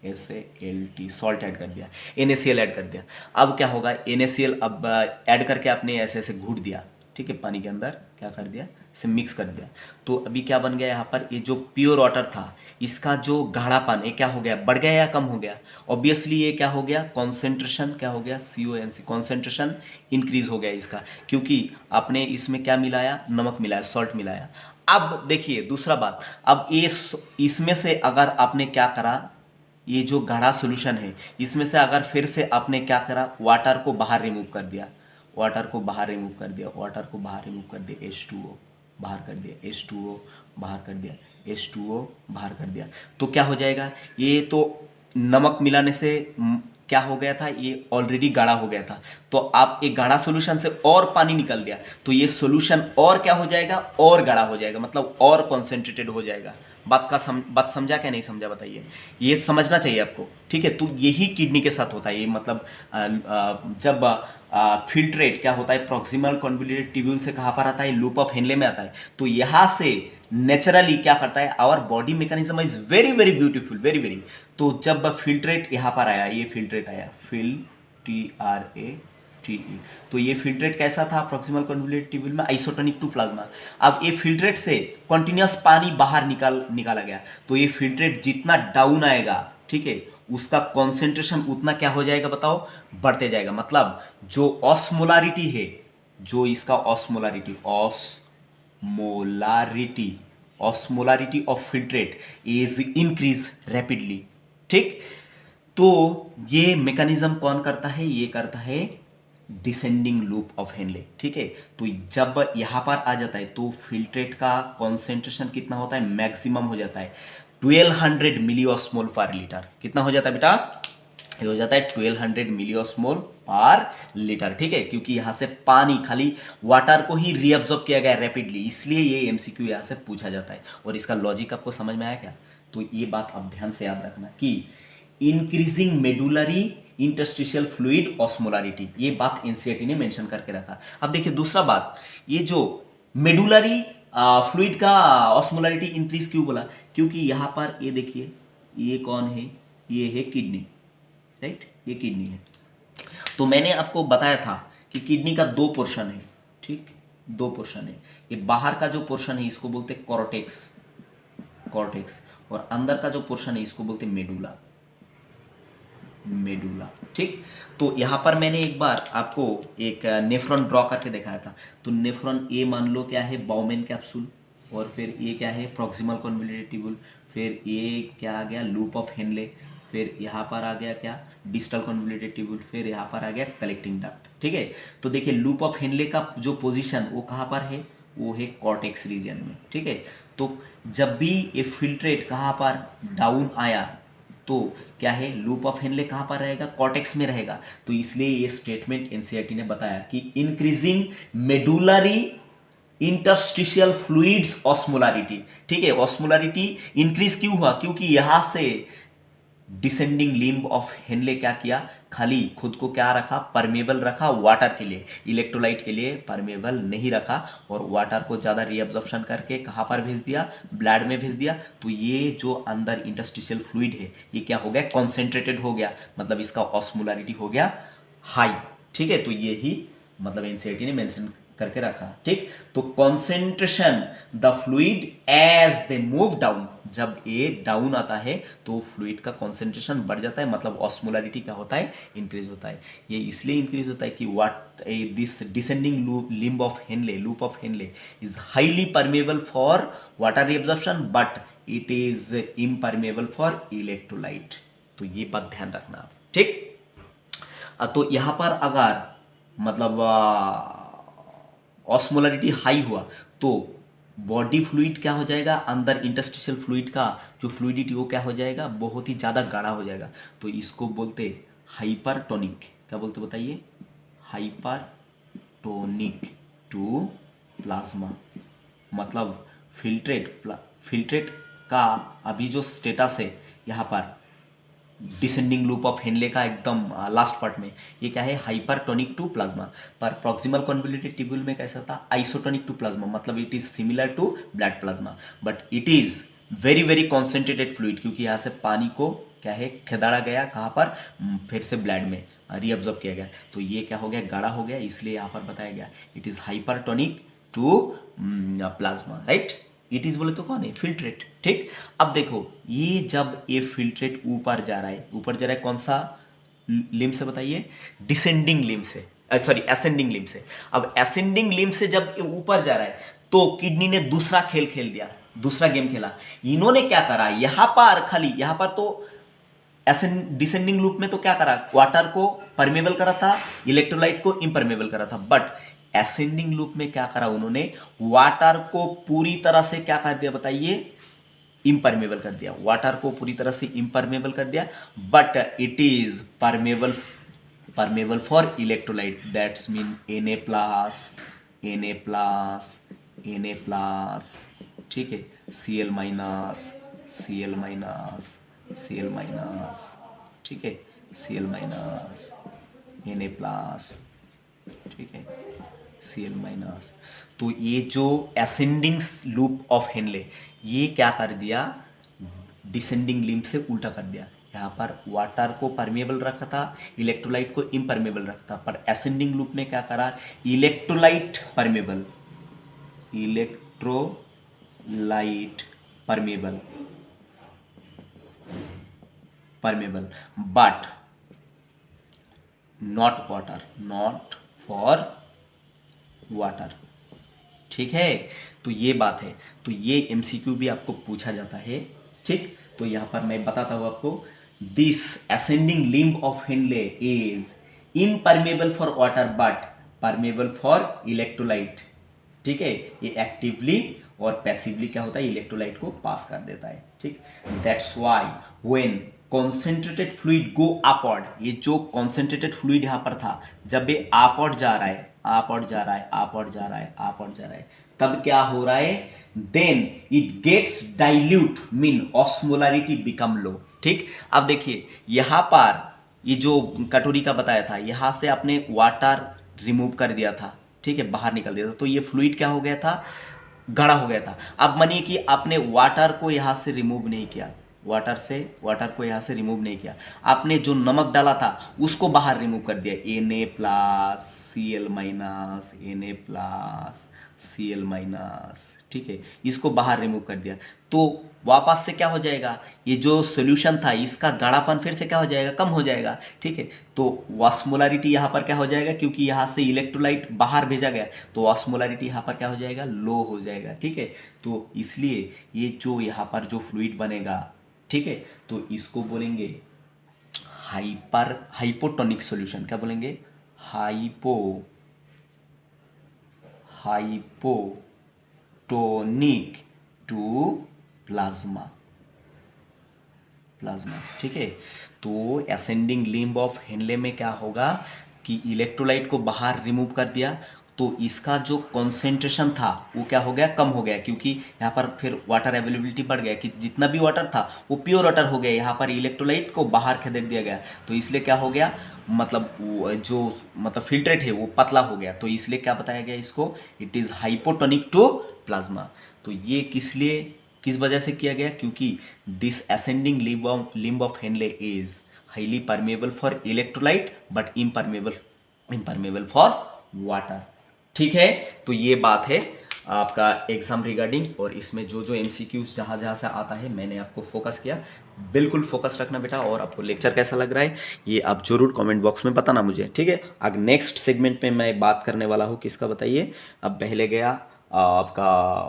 SALT, सॉल्ट ऐड कर दिया, NaCl ऐड कर दिया। अब क्या होगा? NaCl अब ऐड करके आपने ऐसे ऐसे घूट दिया। ठीक है, पानी के अंदर क्या कर दिया? इसे मिक्स कर दिया। तो अभी क्या बन गया यहाँ पर? ये जो प्योर वाटर था, इसका जो गाढ़ापन, ये क्या हो गया? बढ़ गया या कम हो गया? ऑब्वियसली ये क्या हो गया? कॉन्सेंट्रेशन क्या हो गया? CONC, कॉन्सेंट्रेशन इंक्रीज हो गया इसका, क्योंकि आपने इसमें क्या मिलाया? नमक मिलाया, सॉल्ट मिलाया। अब देखिए दूसरा बात, अब ये इसमें से अगर आपने क्या करा, ये जो गाढ़ा सॉल्यूशन है, इसमें से अगर फिर से आपने क्या करा? वाटर को बाहर रिमूव कर दिया, वाटर को बाहर रिमूव कर दिया, वाटर को बाहर रिमूव कर दिया, H2O बाहर कर दिया, H2O बाहर कर दिया, H2O बाहर कर दिया, तो क्या हो जाएगा? ये तो नमक मिलाने से क्या हो गया था? ये ऑलरेडी गाढ़ा हो गया था। तो आप एक गाढ़ा सॉल्यूशन से और पानी निकल गया, तो ये सॉल्यूशन और क्या हो जाएगा? और गाढ़ा हो जाएगा, मतलब और कॉन्सेंट्रेटेड हो जाएगा। बात समझा क्या नहीं समझा बताइए? ये समझना चाहिए आपको। ठीक है, तो यही किडनी के साथ होता है। ये मतलब जब फिल्ट्रेट क्या होता है? प्रॉक्सिमल कॉन्वोल्यूटेड ट्यूब्यूल से कहाँ पर आता है? लूप ऑफ हेनले में आता है। तो यहाँ से नेचुरली क्या करता है? Our body mechanism is very very beautiful, very very. तो जब फिल्ट्रेट यहाँ पर आया, ये फिल्ट्रेट आया, TRA तो ये फिल्ट्रेट कैसा था प्रॉक्सिमल कन्वोल्यूटेड ट्यूबुल में, आइसोटोनिक टू प्लाज्मा। अब ये फिल्ट्रेट से कॉन्टिन्यूस पानी बाहर निकाला गया, तो ये फिल्ट्रेट जितना डाउन आएगा, ठीक है, उसका कॉन्सेंट्रेशन उतना क्या हो जाएगा बताओ, बढ़ते जाएगा। मतलब जो ऑस्मोलारिटी है, जो इसका osmolarity of filtrate is increase rapidly, ठीक। तो ये मैकेनिज्म कौन करता है, ये करता है डिसेंडिंग लूप ऑफ हेनले, ठीक है। तो जब यहां पर आ जाता है तो फिल्ट्रेट का कॉन्सेंट्रेशन कितना होता है, मैक्सिमम हो जाता है 1200 मिलीऑस्मोल पर लीटर। कितना हो जाता है बेटा, ये हो जाता है 1200 मिलीऑस्मोल पर लीटर, ठीक है। क्योंकि यहां से पानी खाली वाटर को ही रीअब्जॉर्ब किया गया रैपिडली, इसलिए ये एमसीक्यू यहां से पूछा जाता है। और इसका लॉजिक आपको समझ में आया क्या, तो ये बात आप ध्यान से याद रखना कि increasing medullary interstitial fluid osmolarity, ये बात एनसीईआरटी ने मेंशन करके रखा। अब देखिए दूसरा बात, ये जो मेडुलरी फ्लूइड का ऑस्मोलारिटी इंक्रीज क्यों बोला, क्योंकि यहां पर ये देखिए, ये कौन है, ये है किडनी, राइट, ये किडनी है। तो मैंने आपको बताया था कि किडनी का दो पोर्शन है, ठीक, दो पोर्शन है। ये बाहर का जो पोर्शन है इसको बोलते हैं कॉर्टेक्स, और अंदर का जो पोर्शन है इसको बोलते हैं मेडुला, ठीक। तो यहां पर मैंने एक बार आपको एक नेफ्रॉन ड्रॉ करके दिखाया था। तो नेफ्रॉन ए मान लो क्या है, बाउमेन कैप्सूल, और फिर ये क्या है, प्रॉक्सिमल कन्वोल्यूटेड ट्यूबुल, फिर ये क्या आ गया, लूप ऑफ हेनले, फिर यहाँ पर आ गया क्या, डिस्टल कन्वोल्यूटेड ट्यूबुल, फिर यहाँ पर आ गया कलेक्टिंग डक्ट, ठीक है। तो देखिए लूप ऑफ हेनले का जो पोजीशन वो कहाँ पर है, वो है कॉर्टेक्स रीजन में, ठीक है। तो जब भी ये फिल्ट्रेट कहाँ पर डाउन आया, तो क्या है, लूप ऑफ हेनले कहाँ पर रहेगा, कॉर्टेक्स में रहेगा। तो इसलिए ये स्टेटमेंट एनसीईआरटी ने बताया कि increasing medullary interstitial fluids osmolarity, ठीक है। ऑस्मोलारिटी इंक्रीज क्यों हुआ, क्योंकि यहां से डिसेंडिंग लिम्ब ऑफ हेनले क्या किया, खाली खुद को क्या रखा, परमेबल रखा वाटर के लिए, इलेक्ट्रोलाइट के लिए परमेबल नहीं रखा, और वाटर को ज़्यादा रीअब्जॉर्प्शन करके कहाँ पर भेज दिया, ब्लड में भेज दिया। तो ये जो अंदर इंटरस्टिशियल फ्लूइड है ये क्या हो गया, कॉन्सेंट्रेटेड हो गया, मतलब इसका ऑस्मोलारिटी हो गया हाई, ठीक है। तो ये ही मतलब एनसीईआरटी ने मेंशन करके रखा, ठीक। तो concentration the fluid as they move down, जब ये डाउन आता है तो फ्लूइड का कॉन्सेंट्रेशन बढ़ जाता है, मतलब ऑस्मोलारिटी क्या होता है, इंक्रीज होता है। ये इसलिए इंक्रीज होता है कि this descending limb of Henle, loop of Henle is highly permeable for water reabsorption, but it is impermeable for electrolyte. तो ये बात ध्यान रखना आप, ठीक। तो यहां पर अगर मतलब ऑस्मोलारिटी हाई हुआ तो बॉडी फ्लूइड क्या हो जाएगा, अंदर इंटरस्टिशियल फ्लूइड का जो फ्लूइडिटी वो क्या हो जाएगा, बहुत ही ज़्यादा गाढ़ा हो जाएगा। तो इसको बोलते हाइपरटोनिक, क्या बोलते बताइए, हाइपरटोनिक टू प्लाज्मा। मतलब फिल्ट्रेट का अभी जो स्टेटस है यहाँ पर डिसेंडिंग लूप ऑफ हेनले का एकदम लास्ट पार्ट में, ये क्या है, हाइपरटोनिक टू प्लाज्मा। पर प्रॉक्सिमल कन्वोल्यूटेड ट्यूबुल में कैसा था, आइसोटोनिक टू प्लाज्मा, मतलब it is similar to blood plasma, but it is very very concentrated fluid, क्योंकि यहाँ से पानी को क्या है, खिदाड़ा गया कहाँ पर, फिर से ब्लड में रीअब्जॉर्ब किया गया। तो ये क्या हो गया, गाढ़ा हो गया, इसलिए यहाँ पर बताया गया it is hypertonic to plasma, right. It is बोले तो कौन है, फिल्ट्रेट, ठीक। अब देखो ये जब ये फिल्ट्रेट ऊपर जा रहा है, कौन सा लिम्ब से बताइए, डिसेंडिंग लिम्ब से, सॉरी एसेंडिंग लिम्ब से। अब एसेंडिंग लिम्ब से जब ये ऊपर जा रहा है तो किडनी ने दूसरा खेल खेल दिया, दूसरा गेम खेला। इन्होंने क्या करा, यहां पर खाली, यहां पर तो डिसेंडिंग लूप में तो क्या करा, वाटर को परमेबल करा था, इलेक्ट्रोलाइट को इम्परमेबल करा था, बट एसेंडिंग लूप में क्या करा उन्होंने, वाटर को पूरी तरह से क्या कर दिया बताइए, इम्परमेबल कर दिया, वाटर को पूरी तरह से इम्परमेबल कर दिया, but it is permeable for electrolyte, that's mean Na plus, ठीक है, Cl माइनस, ठीक है, Cl माइनस, Na प्लस, ठीक है, Cl माइनस। तो ये जो एसेंडिंग लूप ऑफ हेनले ये क्या कर दिया, डिसेंडिंग लिम्ब से उल्टा कर दिया, यहाँ पर वाटर को परमेबल रखा था, इलेक्ट्रोलाइट को इम्परमेबल रखा था, पर असेंडिंग लूप ने क्या करा, electrolyte permeable, electrolyte permeable, permeable but not water, not for water. ठीक है, तो ये बात है। तो ये एमसीक्यू भी आपको पूछा जाता है। ठीक, तो यहाँ पर मैं बताता हूँ आपको, this ascending limb of Henle is impermeable for water but permeable for electrolyte. ठीक है, ये एक्टिवली और पैसिवली क्या होता है, इलेक्ट्रोलाइट को पास कर देता है। ठीक, that's why when concentrated fluid go upward, ये जो कॉन्सेंट्रेटेड फ्लूइड यहाँ पर था, जब ये अपवर्ड जा रहा है, अपवर्ड जा रहा है, अपवर्ड जा रहा है, अपवर्ड जा रहा है, तब क्या हो रहा है, then it gets dilute, mean osmolarity become low. ठीक, अब देखिए यहाँ पर ये जो कटोरी का बताया था, यहाँ से आपने वाटर रिमूव कर दिया था, ठीक है, बाहर निकल दिया था, तो ये फ्लूइड क्या हो गया था, गाढ़ा हो गया था। अब मानिए कि आपने वाटर को यहाँ से रिमूव नहीं किया, वाटर को यहाँ से रिमूव नहीं किया, आपने जो नमक डाला था उसको बाहर रिमूव कर दिया, Na plus Cl minus, Na plus Cl minus, ठीक है, इसको बाहर रिमूव कर दिया, तो वापस से क्या हो जाएगा, ये जो सोल्यूशन था इसका गाढ़ापन फिर से क्या हो जाएगा, कम हो जाएगा। ठीक है, तो ऑस्मोलारिटी यहाँ पर क्या हो जाएगा, क्योंकि यहाँ से इलेक्ट्रोलाइट बाहर भेजा गया, तो ऑस्मोलारिटी यहाँ पर क्या हो जाएगा, लो हो जाएगा। ठीक है, तो इसलिए ये जो यहाँ पर जो फ्लूइड बनेगा, ठीक है, तो इसको बोलेंगे हाइपोटोनिक सॉल्यूशन। क्या बोलेंगे, हाइपोटोनिक टू प्लाज्मा, ठीक है। तो असेंडिंग लिम्ब ऑफ हेनले में क्या होगा कि इलेक्ट्रोलाइट को बाहर रिमूव कर दिया, तो इसका जो कॉन्सेंट्रेशन था वो क्या हो गया, कम हो गया, क्योंककि यहाँ पर फिर वाटर अवेलेबिलिटी बढ़ गया, कि जितना भी वाटर था वो प्योर वाटर हो गया, यहाँ पर इलेक्ट्रोलाइट को बाहर खदेड़ दिया गया, तो इसलिए क्या हो गया, मतलब जो मतलब फिल्ट्रेट है वो पतला हो गया, तो इसलिए क्या बताया गया इसको, it is hypotonic to plasma. तो ये किस वजह से किया गया, क्योंकि this ascending limb of Henle is highly permeable for electrolyte but impermeable for water. ठीक है, तो ये बात है आपका एग्जाम रिगार्डिंग, और इसमें जो जो एमसीक्यूज जहाँ जहाँ से आता है मैंने आपको फोकस किया, बिल्कुल फोकस रखना बेटा। और आपको लेक्चर कैसा लग रहा है ये आप जरूर कमेंट बॉक्स में बताना मुझे। ठीक है, अब नेक्स्ट सेगमेंट में मैं बात करने वाला हूँ किसका, बताइए। अब पहले गया आपका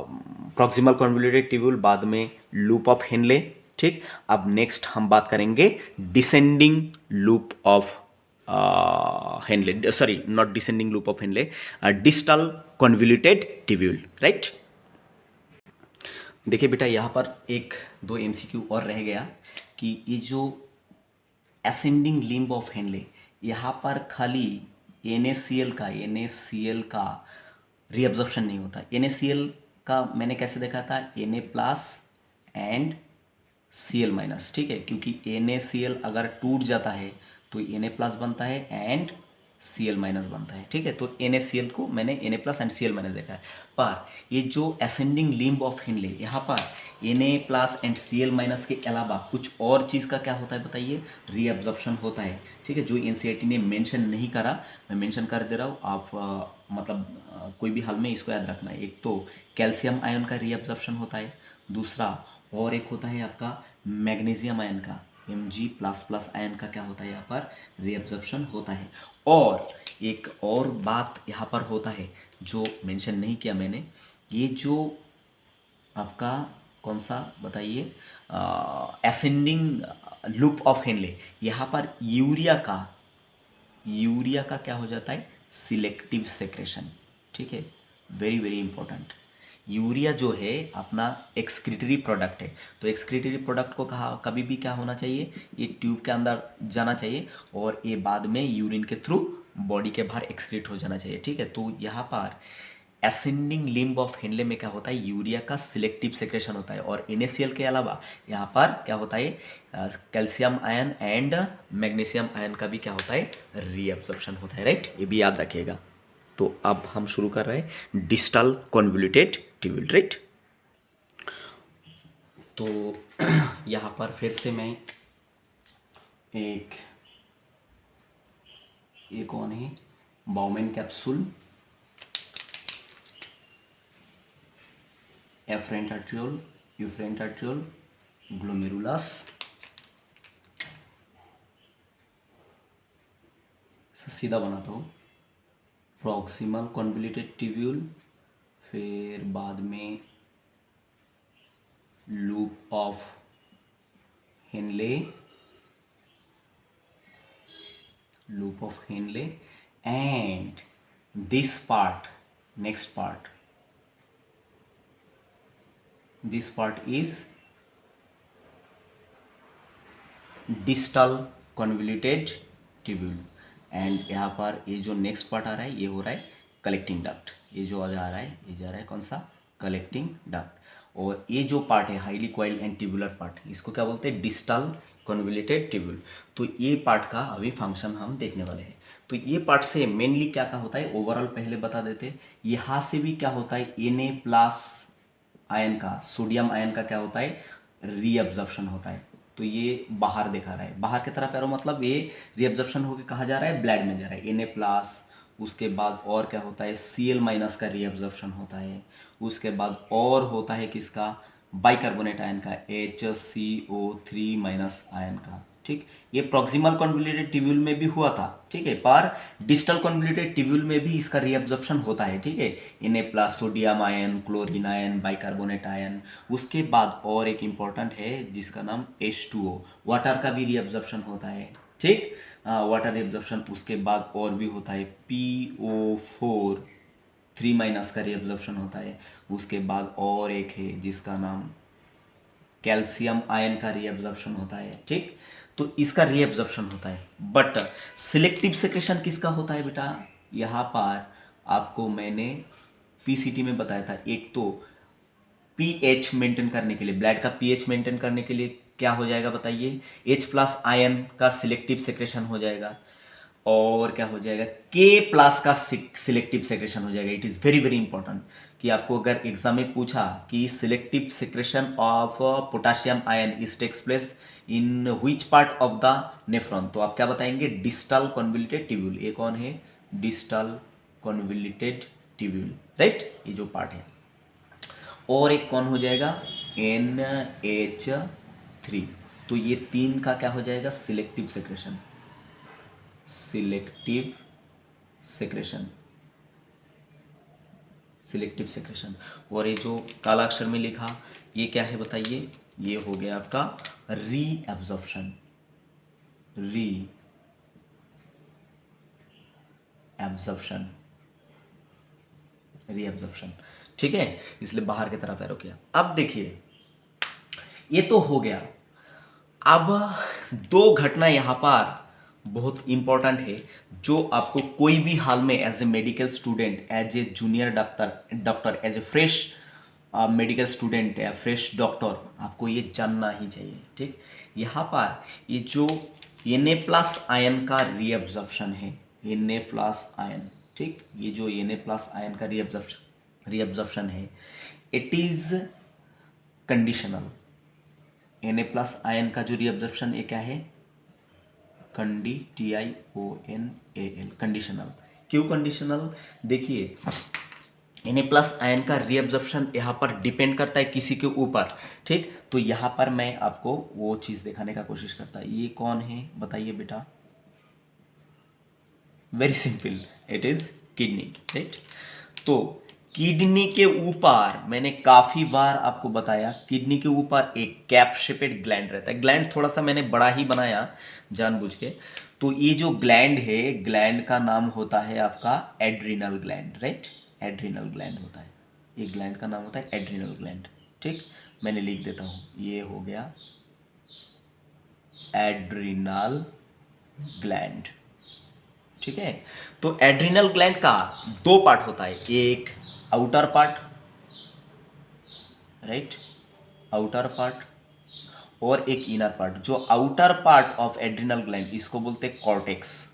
प्रॉक्सिमल कन्वोल्यूटेड ट्यूब्यूल, बाद में लूप ऑफ हेनले। ठीक, अब नेक्स्ट हम बात करेंगे descending loop of Henle, sorry not descending loop of Henley, distal convoluted tubule, right. देखिए बेटा, यहाँ पर एक दो एमसीक्यू और रह गया कि ये जो असेंडिंग लिम्ब ऑफ हेनले, यहाँ पर खाली NaCl का रीअब्जॉर्प्शन नहीं होता। NaCl का मैंने कैसे देखा था, Na plus and Cl minus, ठीक है, क्योंकि NaCl अगर टूट जाता है तो Na प्लस बनता है एंड Cl माइनस बनता है। ठीक है, तो NaCl को मैंने Na plus and Cl minus देखा है, पर ये जो असेंडिंग लिम्ब ऑफ हेनले, यहाँ पर Na plus and Cl minus के अलावा कुछ और चीज़ का क्या होता है बताइए, रीअब्जॉर्प्शन होता है। ठीक है, जो NCERT ने मेंशन नहीं करा, मैं मेंशन कर दे रहा हूँ, आप कोई भी हाल में इसको याद रखना है। एक तो कैल्शियम आयन का रीअब्जॉर्प्शन होता है, दूसरा और एक होता है आपका मैग्नीशियम आयन का, Mg++ आयन का क्या होता है यहाँ पर रीअब्जॉर्प्शन होता है। और एक और बात यहाँ पर होता है जो मेंशन नहीं किया मैंने, ये जो आपका कौन सा बताइए, असेंडिंग लूप ऑफ हेनले, यहाँ पर यूरिया का क्या हो जाता है, सिलेक्टिव सेक्रेशन। ठीक है, वेरी वेरी इंपॉर्टेंट। यूरिया जो है अपना एक्सक्रीटरी प्रोडक्ट है, तो एक्सक्रीटरी प्रोडक्ट को कभी भी क्या होना चाहिए, ये ट्यूब के अंदर जाना चाहिए और ये बाद में यूरिन के थ्रू बॉडी के बाहर एक्सक्रीट हो जाना चाहिए। ठीक है, तो यहाँ पर असेंडिंग लिम्ब ऑफ हेनले में क्या होता है, यूरिया का सिलेक्टिव सेक्रेशन होता है, और NaCl के अलावा यहाँ पर क्या होता है, calcium ion and magnesium ion का भी क्या होता है, रीअब्जॉर्प्शन होता है, राइट। ये भी याद रखिएगा। तो अब हम शुरू कर रहे हैं डिस्टल कन्वोल्यूटेड ट्यूब्यूल, राइट। तो यहाँ पर फिर से मैं एक ये कौन है, Bowman capsule, afferent arteriole, efferent arteriole, glomerulus, सीधा बनाता हूँ, प्रॉक्सिमल कॉन्वोल्यूटेड ट्यूब्यूल, फिर बाद में loop of Henle, loop of Henle, and this part, next part, this part is distal convoluted tubule, and यहाँ पर ये जो नेक्स्ट पार्ट आ रहा है ये हो रहा है कलेक्टिंग डक्ट, ये जो आ रहा है ये जा रहा है कौन सा, कलेक्टिंग डक्ट, और ये जो पार्ट है highly coiled and tubular part, इसको क्या बोलते हैं, डिस्टल कन्वोल्यूटेड ट्यूब्यूल। तो ये पार्ट का अभी फंक्शन हम देखने वाले हैं। तो ये पार्ट से मेनली क्या क्या होता है ओवरऑल पहले बता देते हैं। यहाँ से भी क्या होता है, Na+ आयन का, सोडियम आयन का क्या होता है, रीअब्जॉर्प्शन होता है। तो ये बाहर दिखा रहा है, बाहर की तरफ एरो मतलब ये रीअब्जॉर्प्शन होकर कहाँ जा रहा है, ब्लड में जा रहा है, Na+। उसके बाद और क्या होता है, Cl- का रीअब्जॉर्प्शन होता है। उसके बाद और होता है किसका, बाइकार्बोनेट आयन का, HCO3- आयन का। ठीक, ये प्रॉक्सिमल कॉन्वोल्यूटेड ट्यूब्यूल में भी हुआ था, ठीक है, पर डिस्टल कॉन्वोल्यूटेड ट्यूब्यूल में भी इसका रीअब्जॉर्प्शन होता है, ठीक है, Na+, sodium ion, chlorine ion, bicarbonate ion. उसके बाद और एक इंपॉर्टेंट है जिसका नाम H2O, वाटर का भी रीअब्जॉर्प्शन होता है, ठीक, वाटर रीअब्जॉर्प्शन। उसके बाद और भी होता है PO4 3- का रीअब्जॉर्प्शन होता है। उसके बाद और एक है जिसका नाम कैल्शियम आयन का रीअब्जॉर्प्शन होता है, ठीक। तो इसका रीअब्जॉर्प्शन होता है, बट सिलेक्टिव सेक्रेशन किसका होता है बेटा, यहाँ पर आपको मैंने पीसीटी में बताया था। एक तो पीएच मेंटेन करने के लिए, ब्लड का पीएच मेंटेन करने के लिए क्या हो जाएगा बताइए, H+ आयन का सिलेक्टिव सेक्रेशन हो जाएगा, और क्या हो जाएगा, K+ का सिलेक्टिव सेक्रेशन हो जाएगा। It is very very important कि आपको अगर एग्जाम में पूछा कि selective secretion of potassium ion is takes place in which part of the nephron, तो आप क्या बताएंगे, डिस्टल कॉन्वोल्यूटेड ट्यूब्यूल। ये कौन है, डिस्टल कॉन्वोल्यूटेड ट्यूब्यूल, राइट, ये जो पार्ट है। और एक कौन हो जाएगा, NH3। तो ये तीन का क्या हो जाएगा, selective secretion, selective secretion, selective secretion. और ये जो काला अक्षर में लिखा ये क्या है बताइए, ये हो गया आपका रीअब्जॉर्प्शन, रीअब्जॉर्प्शन, रीअब्जॉर्प्शन, ठीक है, इसलिए बाहर की तरफ एरो किया। अब देखिए ये तो हो गया। अब दो घटना यहाँ पर बहुत इंपॉर्टेंट है जो आपको कोई भी हाल में as a medical student, as a junior doctor, as a fresh medical student या फ्रेश डॉक्टर आपको ये जानना ही चाहिए, ठीक। यहाँ पर ये जो Na+ आयन का रीअब्जॉर्प्शन है, Na+ आयन, ठीक, ये जो Na+ आयन का रीअब्जॉर्प्शन है, it is conditional. Na+ ion का जो रीअब्जॉर्प्शन ये क्या है, TIONAL, कंडीशनल। क्यों कंडीशनल, देखिए Na+ आयन का रीअब्जॉर्प्शन यहाँ पर डिपेंड करता है किसी के ऊपर, ठीक। तो यहाँ पर मैं आपको वो चीज़ दिखाने का कोशिश करता है। ये कौन है बताइए बेटा, very simple, it is kidney, right. तो किडनी के ऊपर मैंने काफ़ी बार आपको बताया, किडनी के ऊपर एक कैप शेपेड ग्लैंड रहता है। ग्लैंड थोड़ा सा मैंने बड़ा ही बनाया जानबूझ के। तो ये जो ग्लैंड है, ग्लैंड का नाम होता है आपका adrenal gland, right, adrenal gland होता है। ये ग्लैंड का नाम होता है एड्रिनल ग्लैंड, ठीक। मैंने लिख देता हूँ, ये हो गया एड्रिनल ग्लैंड, ठीक है। तो एड्रिनल ग्लैंड का दो पार्ट होता है, एक outer part, right, outer part, और एक इनर पार्ट। जो outer part of adrenal gland इसको बोलते हैं कॉर्टेक्स,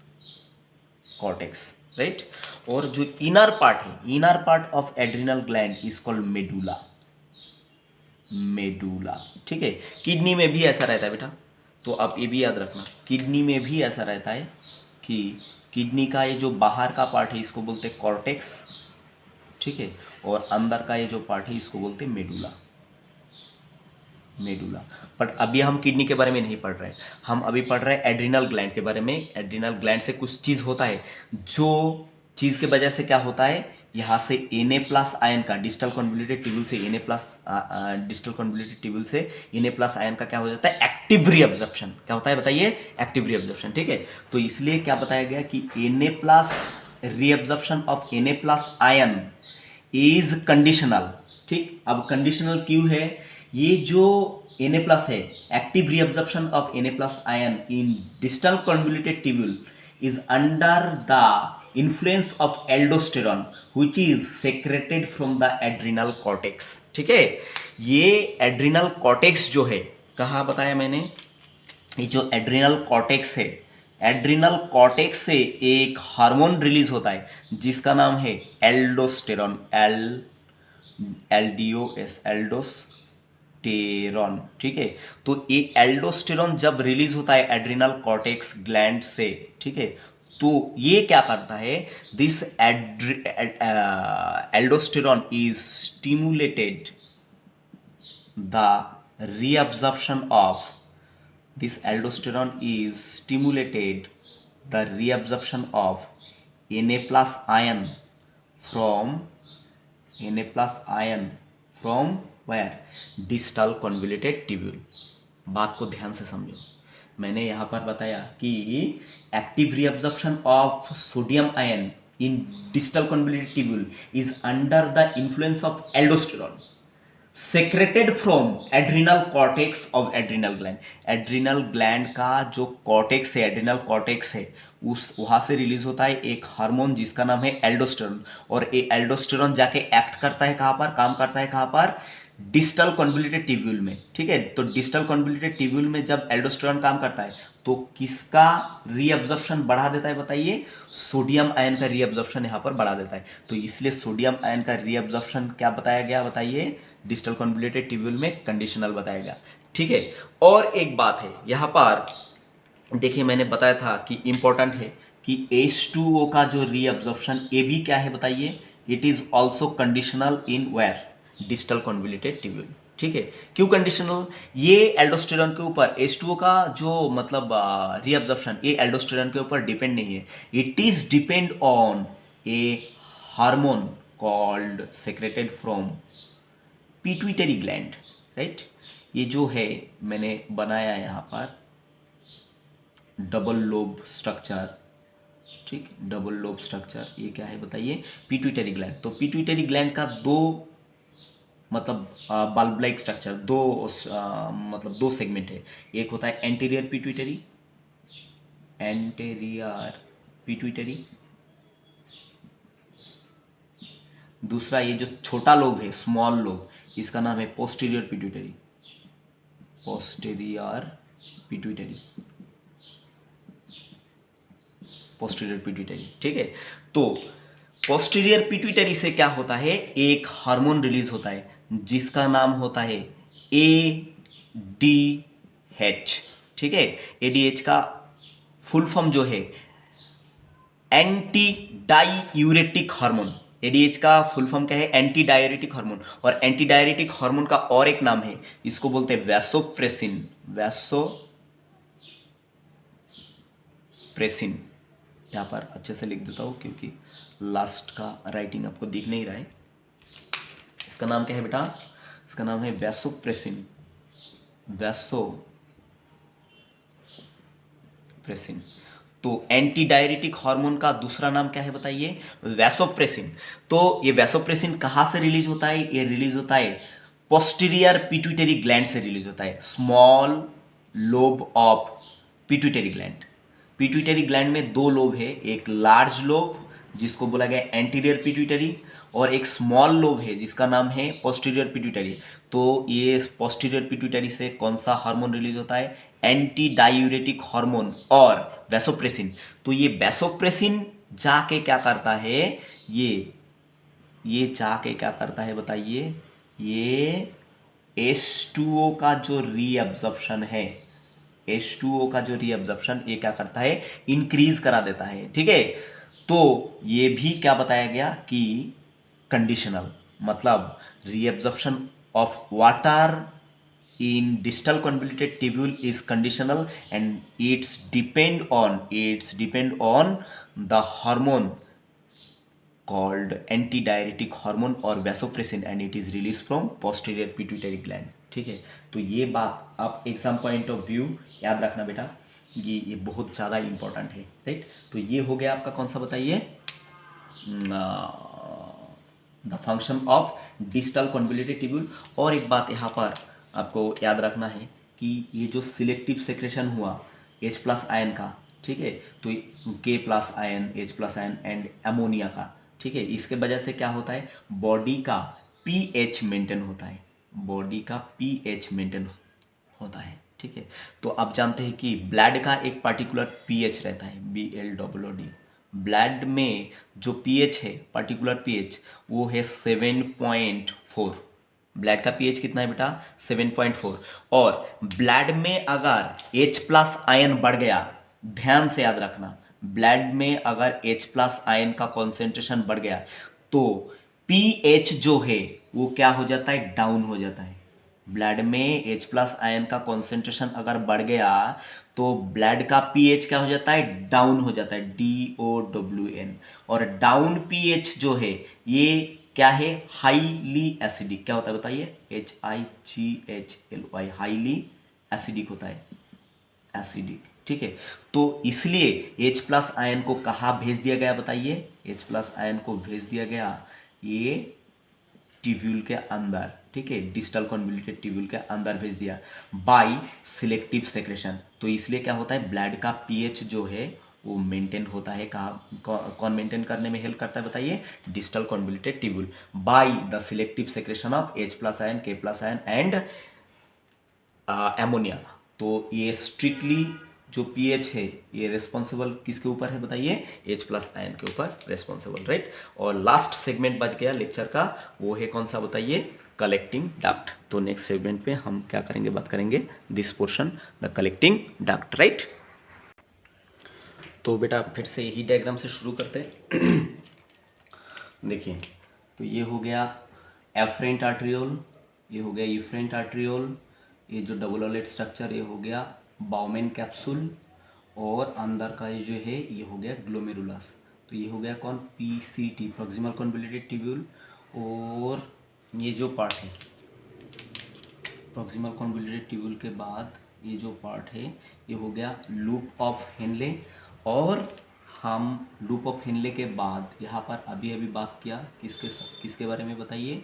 कॉर्टेक्स, राइट। और जो इनर पार्ट है, inner part of adrenal gland is called medulla, medulla, ठीक है। किडनी में भी ऐसा रहता है बेटा, तो अब ये भी याद रखना, किडनी में भी ऐसा रहता है कि किडनी का ये जो बाहर का पार्ट है इसको बोलते हैं कॉर्टेक्स, ठीक है, और अंदर का ये जो पार्ट है इसको बोलते हैं मेडुला। मेडुला। बट अभी हम किडनी के बारे में नहीं पढ़ रहे, हम अभी पढ़ रहे हैं एड्रिनल ग्लैंड के बारे में। एड्रिनल ग्लैंड से कुछ चीज़ होता है, जो चीज़ के वजह से क्या होता है, यहाँ से Na प्लस आयन का डिस्टल कन्वोल्यूटेड ट्यूबुल से Na plus distal convoluted tubule से Na प्लस आयन का क्या हो जाता है, एक्टिव रीअब्जॉर्प्शन। क्या होता है बताइए, एक्टिव रीअब्जॉर्प्शन, ठीक है। तो इसलिए क्या बताया गया कि Na plus reabsorption of Na plus ion is conditional, ठीक। अब कंडीशनल क्यों है, ये जो Na प्लस है, active reabsorption of Na plus ion in distal convoluted tubule is under the influence of aldosterone which is secreted from the adrenal cortex, ठीक है। ये एड्रिनल कॉर्टेक्स जो है, कहाँ बताया मैंने, ये जो एड्रिनल कॉर्टेक्स है, एड्रिनल कॉर्टेक्स से एक हार्मोन रिलीज होता है जिसका नाम है एल्डोस्टेरॉन, LDOS, एल्डोस्टेरॉन, ठीक है। तो ये एल्डोस्टेरॉन जब रिलीज होता है एड्रिनल कॉर्टेक्स ग्लैंड से, ठीक है, तो ये क्या करता है, this aldosterone is stimulated the reabsorption of this aldosterone is stimulated the reabsorption of Na plus ion from Na plus ion from where, distal convoluted tubule। बात को ध्यान से समझो, मैंने यहाँ पर बताया कि active reabsorption of sodium ion in distal convoluted tubule is under the influence of aldosterone secreted from adrenal cortex of adrenal gland. Adrenal gland का जो कॉर्टेक्स है, एड्रिनल कॉर्टेक्स है, उस वहाँ से रिलीज होता है एक हार्मोन जिसका नाम है एल्डोस्टेरॉन, और ये एल्डोस्टेरॉन जाके एक्ट करता है कहाँ पर, काम करता है कहाँ पर, डिस्टल कन्वोल्यूटेड ट्यूबुल में, ठीक है। तो डिस्टल कन्वोल्यूटेड ट्यूबुल में जब एल्डोस्टेरॉन काम करता है तो किसका रीअब्जॉर्प्शन बढ़ा देता है बताइए, सोडियम आयन का रीअब्जॉर्प्शन यहाँ पर बढ़ा देता है। तो इसलिए सोडियम आयन का रीअब्जॉर्प्शन क्या बताया गया बताइए, डिस्टल कन्वोल्यूटेड ट्यूबुल में कंडीशनल बताया गया, ठीक है। और एक बात है यहाँ पर देखिए, मैंने बताया था कि इंपॉर्टेंट है कि H2O का जो रीअब्जॉर्प्शन ए भी क्या है बताइए, it is also conditional in where, distal convoluted tubule, ठीक है। क्यों कंडीशनल, ये एल्डोस्टेरॉन के ऊपर H2O का जो मतलब रीअब्जॉर्प्शन, ये एल्डोस्टेरॉन के ऊपर डिपेंड नहीं है, it is depend on A hormone called secreted from pituitary gland, right. ये जो है मैंने बनाया यहाँ पर डबल लोब स्ट्रक्चर, ठीक, डबल लोब स्ट्रक्चर, ये क्या है बताइए, पिट्यूटरी ग्लैंड। तो पिट्यूटरी ग्लैंड का दो मतलब बल्ब लाइक स्ट्रक्चर, मतलब दो सेगमेंट है, एक होता है एंटीरियर पिट्यूटरी, एंटीरियर पिट्यूटरी, दूसरा ये जो छोटा लोब है, स्मॉल लोब, इसका नाम है posterior pituitary, posterior pituitary, posterior pituitary, ठीक है। तो पोस्टीरियर पिट्यूटरी से क्या होता है, एक हार्मोन रिलीज होता है जिसका नाम होता है ADH, ठीक है। ADH का फुल फॉर्म जो है एंटी डायूरेटिक हार्मोन, ADH का फुल फॉर्म क्या है, एंटी डायूरेटिक हार्मोन। और एंटी डायूरेटिक हार्मोन का और एक नाम है, इसको बोलते हैं वैसोप्रेसिन, वैसोप्रेसिन। यहाँ पर अच्छे से लिख देता हूँ क्योंकि लास्ट का राइटिंग आपको दिख नहीं रहा है। इसका नाम क्या है बेटा, इसका नाम है वैसोप्रेसिन, वैसोप्रेसिन। तो एंटी डायरेटिक हार्मोन का दूसरा नाम क्या है बताइए, वैसोप्रेसिन। तो ये वैसोप्रेसिन कहाँ से रिलीज होता है, ये रिलीज होता है पोस्टीरियर पिट्यूटरी ग्लैंड से रिलीज होता है, small lobe of pituitary gland. Pituitary gland में दो लोब है, एक लार्ज लोब जिसको बोला गया एंटीरियर पिट्यूटरी, और एक स्मॉल लोब है जिसका नाम है पोस्टीरियर पिट्यूटरी। तो ये पोस्टीरियर पिट्यूटरी से कौन सा हार्मोन रिलीज होता है, एंटी डायूरेटिक हार्मोन और वैसोप्रेसिन। तो ये वैसोप्रेसिन जाके क्या करता है, ये जाके क्या करता है बताइए, ये H2O का जो रीअब्जॉर्प्शन है, H2O का जो रीअब्जॉर्प्शन ये क्या करता है, इंक्रीज करा देता है, ठीक है। तो ये भी क्या बताया गया कि कंडीशनल, मतलब reabsorption of water in distal convoluted tubule is conditional and it's depend on the hormone called antidiuretic hormone or vasopressin and it is released from posterior pituitary gland, ठीक है। तो ये बात आप एग्जाम पॉइंट ऑफ व्यू याद रखना बेटा, ये बहुत ज़्यादा इंपॉर्टेंट है, राइट। तो ये हो गया आपका कौन सा बताइए, the function of distal convoluted tubule. और एक बात यहाँ पर आपको याद रखना है कि ये जो सिलेक्टिव सेक्रेशन हुआ H+ आयन का, ठीक है, तो K+ ion, H+ ion and ammonia का, ठीक है, इसके वजह से क्या होता है, बॉडी का pH मेंटेन होता है, बॉडी का pH मेंटेन होता है, ठीक है। तो आप जानते हैं कि ब्लड का एक पर्टिकुलर pH रहता है, BLOOD। ब्लड में जो pH है, पर्टिकुलर pH, वो है 7.4। ब्लड का pH कितना है बेटा, 7.4। और ब्लड में अगर H+ आयन बढ़ गया, ध्यान से याद रखना, ब्लड में अगर H+ आयन का कॉन्सेंट्रेशन बढ़ गया तो pH जो है वो क्या हो जाता है, डाउन हो जाता है। ब्लड में H+ आयन का कॉन्सेंट्रेशन अगर बढ़ गया तो ब्लड का pH क्या हो जाता है, डाउन हो जाता है, DOWN। और डाउन pH जो है ये क्या है, हाईली एसिडिक, क्या होता है बताइए, HIGHLY, हाईली एसिडिक होता है, एसिडिक, ठीक है। तो इसलिए H+ आयन को कहाँ भेज दिया गया बताइए, H+ आयन को भेज दिया गया ये ट्यूब्यूल के अंदर, ठीक है, डिस्टल कन्वोल्यूटेड ट्यूब्यूल के अंदर भेज दिया बाय सिलेक्टिव सेक्रेशन। तो इसलिए क्या होता है, ब्लड का pH जो है वो मेंटेन होता है, कहाँ, कौन मेंटेन करने में हेल्प करता है बताइए, distal convoluted tubule by the selective secretion of H+ ion, K+ ion and ammonia. तो ये स्ट्रिक्टली जो pH है ये रिस्पॉन्सिबल किसके ऊपर है बताइए, H+ आयन के ऊपर रिस्पॉन्सिबल, राइट। और लास्ट सेगमेंट बच गया लेक्चर का, वो है कौन सा बताइए, कलेक्टिंग डक्ट। तो नेक्स्ट सेगमेंट पे हम क्या करेंगे, बात करेंगे this portion, the collecting duct, right. तो बेटा फिर से यही डायग्राम से शुरू करते हैं। देखिए, तो ये हो गया एफरेंट आर्ट्रियोल, ये हो गया इफरेंट आर्ट्रियोल, ये जो डबल वॉलेट स्ट्रक्चर ये हो गया बाउमेन कैप्सूल, और अंदर का ये जो है ये हो गया ग्लोमेरुलस। तो ये हो गया कौन, PCT, प्रॉक्सिमल कन्वोल्यूटेड ट्यूब्यूल। और ये जो पार्ट है प्रॉक्सिमल कन्वोल्यूटेड ट्यूब्यूल के बाद ये जो पार्ट है ये हो गया लूप ऑफ हेनले। और हम लूप ऑफ हेनले के बाद यहाँ पर अभी अभी बात किया किसके बारे में बताइए,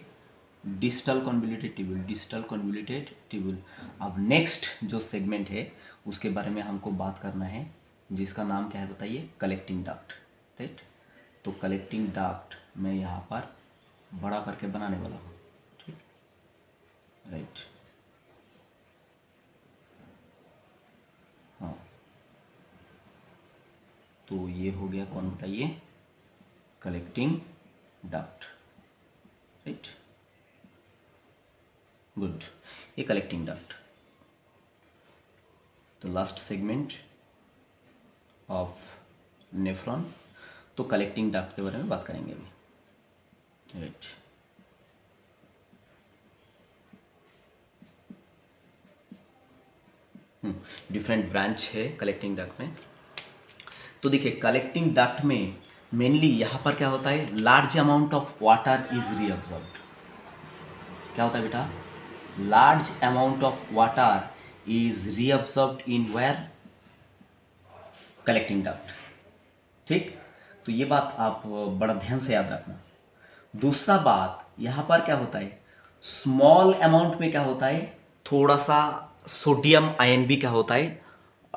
distal convoluted tubule, distal convoluted tubule. अब नेक्स्ट जो सेगमेंट है उसके बारे में हमको बात करना है, जिसका नाम क्या है बताइए, कलेक्टिंग डक्ट, राइट। तो कलेक्टिंग डक्ट मैं यहाँ पर बड़ा करके बनाने वाला हूँ, ठीक, राइट। हाँ, तो ये हो गया कौन बताइए, कलेक्टिंग डक्ट, राइट, गुड। ये कलेक्टिंग डक्ट, तो लास्ट सेगमेंट ऑफ नेफ्रॉन। तो कलेक्टिंग डक्ट के बारे में बात करेंगे अभी, राइट। डिफरेंट ब्रांच है कलेक्टिंग डक्ट में। तो देखिए, कलेक्टिंग डक्ट में मेनली यहाँ पर क्या होता है, large amount of water is reabsorbed. क्या होता है बेटा, large amount of water is reabsorbed in where, collecting duct, ठीक। तो ये बात आप बड़ा ध्यान से याद रखना। दूसरा बात यहाँ पर क्या होता है, स्मॉल अमाउंट में क्या होता है, थोड़ा सा सोडियम आयन भी क्या होता है,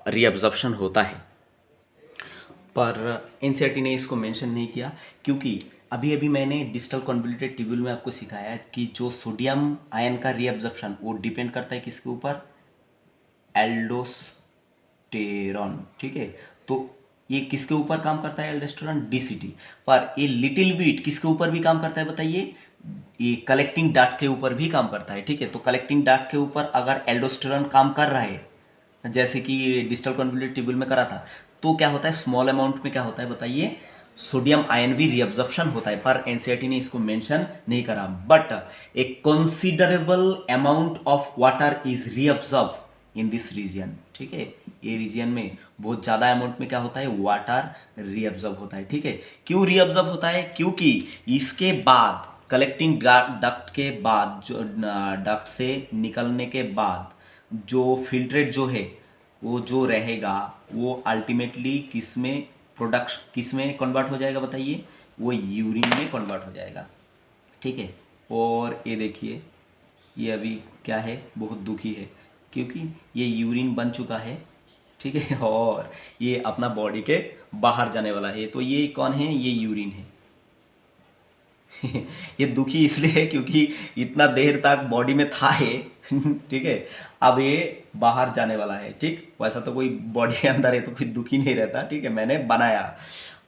रीअब्जॉर्प्शन होता है। पर एनसीईआरटी ने इसको मेंशन नहीं किया, क्योंकि अभी अभी मैंने डिस्टल कन्वोल्यूटेड ट्यूब्यूल में आपको सिखाया है कि जो सोडियम आयन का रीअब्जॉर्प्शन वो डिपेंड करता है किसके ऊपर, एल्डोस्टेरॉन, ठीक है। तो ये किसके ऊपर काम करता है, एल्डोस्टेरॉन, DCT। पर ये लिटिल बिट किसके ऊपर भी काम करता है बताइए, ये कलेक्टिंग डक्ट के ऊपर भी काम करता है, ठीक है। तो कलेक्टिंग डक्ट के ऊपर अगर एल्डोस्टेरॉन काम कर रहा है जैसे कि डिजिटल कन्वोल्यूटेड ट्यूबुल में करा था, तो क्या होता है स्मॉल अमाउंट में क्या होता है बताइए, सोडियम आयन भी रीअब्जॉर्प्शन होता है, पर एनसीईआरटी ने इसको मेंशन नहीं करा। But a considerable amount of water is reabsorb in this region, ठीक है, ये रीजन में बहुत ज़्यादा अमाउंट में क्या होता है वाटर रीअब्जॉर्ब होता है, ठीक है। क्यों रीअब्जॉर्ब होता है, क्योंकि इसके बाद कलेक्टिंग डक्ट के बाद, जो डक्ट से निकलने के बाद जो फिल्ट्रेट जो है वो जो रहेगा वो अल्टीमेटली किस में प्रोडक्ट किस में कन्वर्ट हो जाएगा बताइए, वो यूरिन में कन्वर्ट हो जाएगा, ठीक है। और ये देखिए ये अभी क्या है, बहुत दुखी है क्योंकि ये यूरिन बन चुका है, ठीक है, और ये अपना बॉडी के बाहर जाने वाला है। तो ये कौन है, ये यूरिन है। ये दुखी इसलिए है क्योंकि इतना देर तक बॉडी में था ये ठीक है, अब ये बाहर जाने वाला है, ठीक। वैसा तो कोई बॉडी के अंदर है तो कोई दुखी नहीं रहता, ठीक है, मैंने बनाया।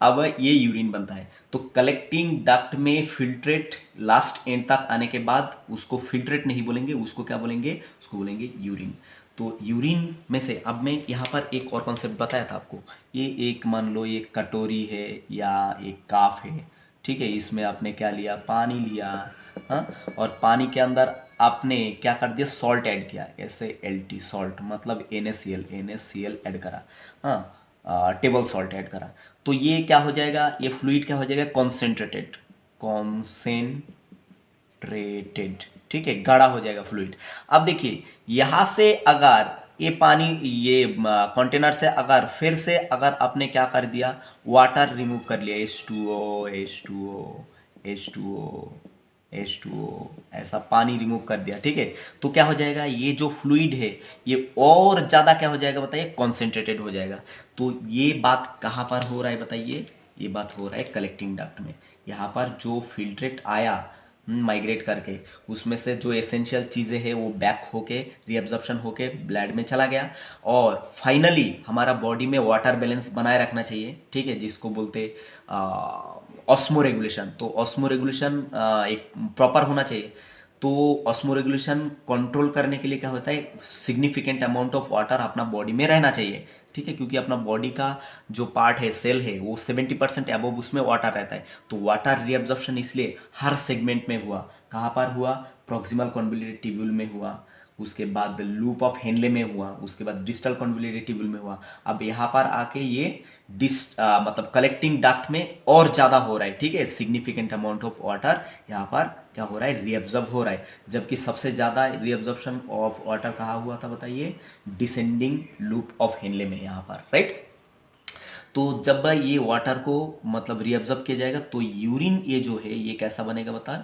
अब ये यूरिन बनता है, तो कलेक्टिंग डक्ट में फिल्ट्रेट लास्ट एंड तक आने के बाद उसको फिल्ट्रेट नहीं बोलेंगे, उसको क्या बोलेंगे, उसको बोलेंगे यूरिन। तो यूरिन में से अब मैं यहाँ पर एक और कॉन्सेप्ट बताया था आपको, ये एक मान लो ये कटोरी है या एक काफ है, ठीक है, इसमें आपने क्या लिया, पानी लिया, हाँ, और पानी के अंदर आपने क्या कर दिया, सॉल्ट ऐड किया, SaLt सॉल्ट मतलब NaCl ऐड करा, हाँ, टेबल सॉल्ट ऐड करा, तो ये क्या हो जाएगा, ये फ्लूइड क्या हो जाएगा, कॉन्सेंट्रेटेड, ठीक है, गाढ़ा हो जाएगा फ्लूइड। अब देखिए यहाँ से अगर ये पानी, ये कंटेनर से अगर फिर से अगर आपने क्या कर दिया, वाटर रिमूव कर लिया, H2O ऐसा पानी रिमूव कर दिया, ठीक है, तो क्या हो जाएगा, ये जो फ्लूइड है ये और ज़्यादा क्या हो जाएगा बताइए, कॉन्सेंट्रेटेड हो जाएगा। तो ये बात कहाँ पर हो रहा है बताइए, ये बात हो रहा है कलेक्टिंग डक्ट में। यहाँ पर जो फिल्ट्रेट आया माइग्रेट करके, उसमें से जो एसेंशियल चीज़ें हैं वो बैक होके रीअब्जॉर्प्शन होके ब्लड में चला गया, और फाइनली हमारा बॉडी में वाटर बैलेंस बनाए रखना चाहिए, ठीक है, जिसको बोलते ऑस्मो रेगुलेशन। तो ऑस्मो रेगुलेशन एक प्रॉपर होना चाहिए। तो ऑस्मो रेगुलेशन कंट्रोल करने के लिए क्या होता है, सिग्निफिकेंट अमाउंट ऑफ वाटर अपना बॉडी में रहना चाहिए, ठीक है, क्योंकि अपना बॉडी का जो पार्ट है, सेल है, वो 70% अबव उसमें वाटर रहता है। तो वाटर रीअब्जॉर्प्शन इसलिए हर सेगमेंट में हुआ, कहाँ पर हुआ, प्रॉक्सिमल कन्वोल्यूटेड ट्यूब्यूल में हुआ, उसके बाद लूप ऑफ हेनले में हुआ, उसके बाद डिस्टल कन्वोल्यूटेड ट्यूब्यूल में हुआ। अब यहाँ पर आके ये मतलब कलेक्टिंग डक्ट में और ज़्यादा हो रहा है, ठीक है, सिग्निफिकेंट अमाउंट ऑफ वाटर यहाँ पर क्या हो रहा है, रीअब्जॉर्ब हो रहा है। जबकि सबसे ज़्यादा रीअब्जॉर्प्शन ऑफ वाटर कहाँ हुआ था बताइए, डिसेंडिंग लूप ऑफ हेनले में, यहाँ पर, राइट। तो जब ये वाटर को मतलब रीअब्जॉर्ब किया जाएगा तो यूरिन ये जो है ये कैसा बनेगा बता,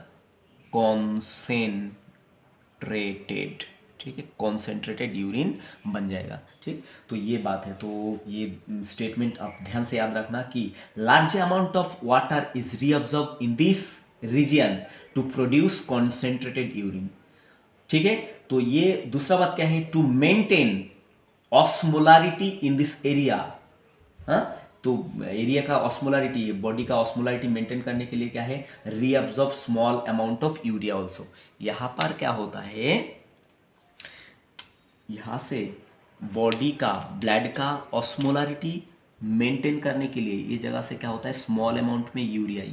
कॉन्सेंट्रेटेड, ठीक है, कॉन्सेंट्रेटेड यूरिन बन जाएगा, ठीक। तो ये बात है, तो ये स्टेटमेंट आप ध्यान से याद रखना कि large amount of water is reabsorb in this region to produce concentrated urine, ठीक है। तो ये दूसरा बात क्या है, to maintain osmolarity in this area, हाँ, तो एरिया का ऑस्मोलारिटी, बॉडी का ऑस्मोलारिटी मेंटेन करने के लिए क्या है, reabsorb small amount of urea also. यहां पर क्या होता है, यहाँ से बॉडी का ब्लड का ऑस्मोलारिटी मेंटेन करने के लिए ये जगह से क्या होता है, स्मॉल अमाउंट में यूरिया,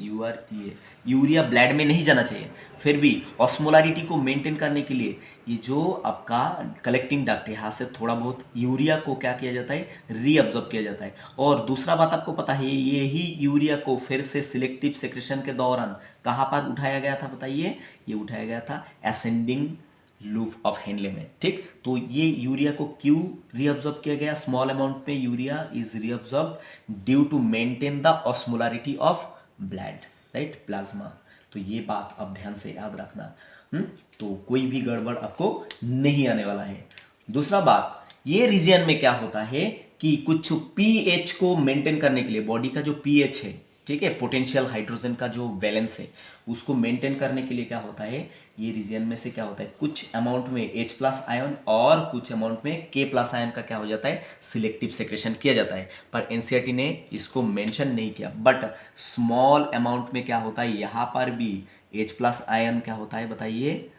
यूरिया ब्लड में नहीं जाना चाहिए, फिर भी ऑस्मोलारिटी को मेंटेन करने के लिए ये जो आपका कलेक्टिंग डक्ट है, यहाँ से थोड़ा बहुत यूरिया को क्या किया जाता है, रीअब्जॉर्ब किया जाता है। और दूसरा बात आपको पता है, यही यूरिया को फिर से सिलेक्टिव सेक्रेशन के दौरान कहाँ पर उठाया गया था बताइए, ये उठाया गया था असेंडिंग लूप ऑफ हेनले में, ठीक। तो ये यूरिया को क्यों रीअब्जॉर्ब किया गया, स्मॉल अमाउंट में urea is reabsorb due to maintain the osmolarity of blood, right, plasma. तो ये बात आप ध्यान से याद रखना, तो कोई भी गड़बड़ आपको नहीं आने वाला है। दूसरा बात, ये रीजन में क्या होता है कि कुछ पीएच को मेंटेन करने के लिए, बॉडी का जो पीएच है, ठीक है, पोटेंशियल हाइड्रोजन का जो बैलेंस है उसको मेंटेन करने के लिए क्या होता है, ये रीजन में से क्या होता है, कुछ अमाउंट में H+ आयन और कुछ अमाउंट में K+ आयन का क्या हो जाता है, सिलेक्टिव सेक्रेशन किया जाता है। पर एनसीईआरटी ने इसको मेंशन नहीं किया, बट स्मॉल अमाउंट में क्या होता है, यहाँ पर भी H+ आयन क्या होता है बताइए,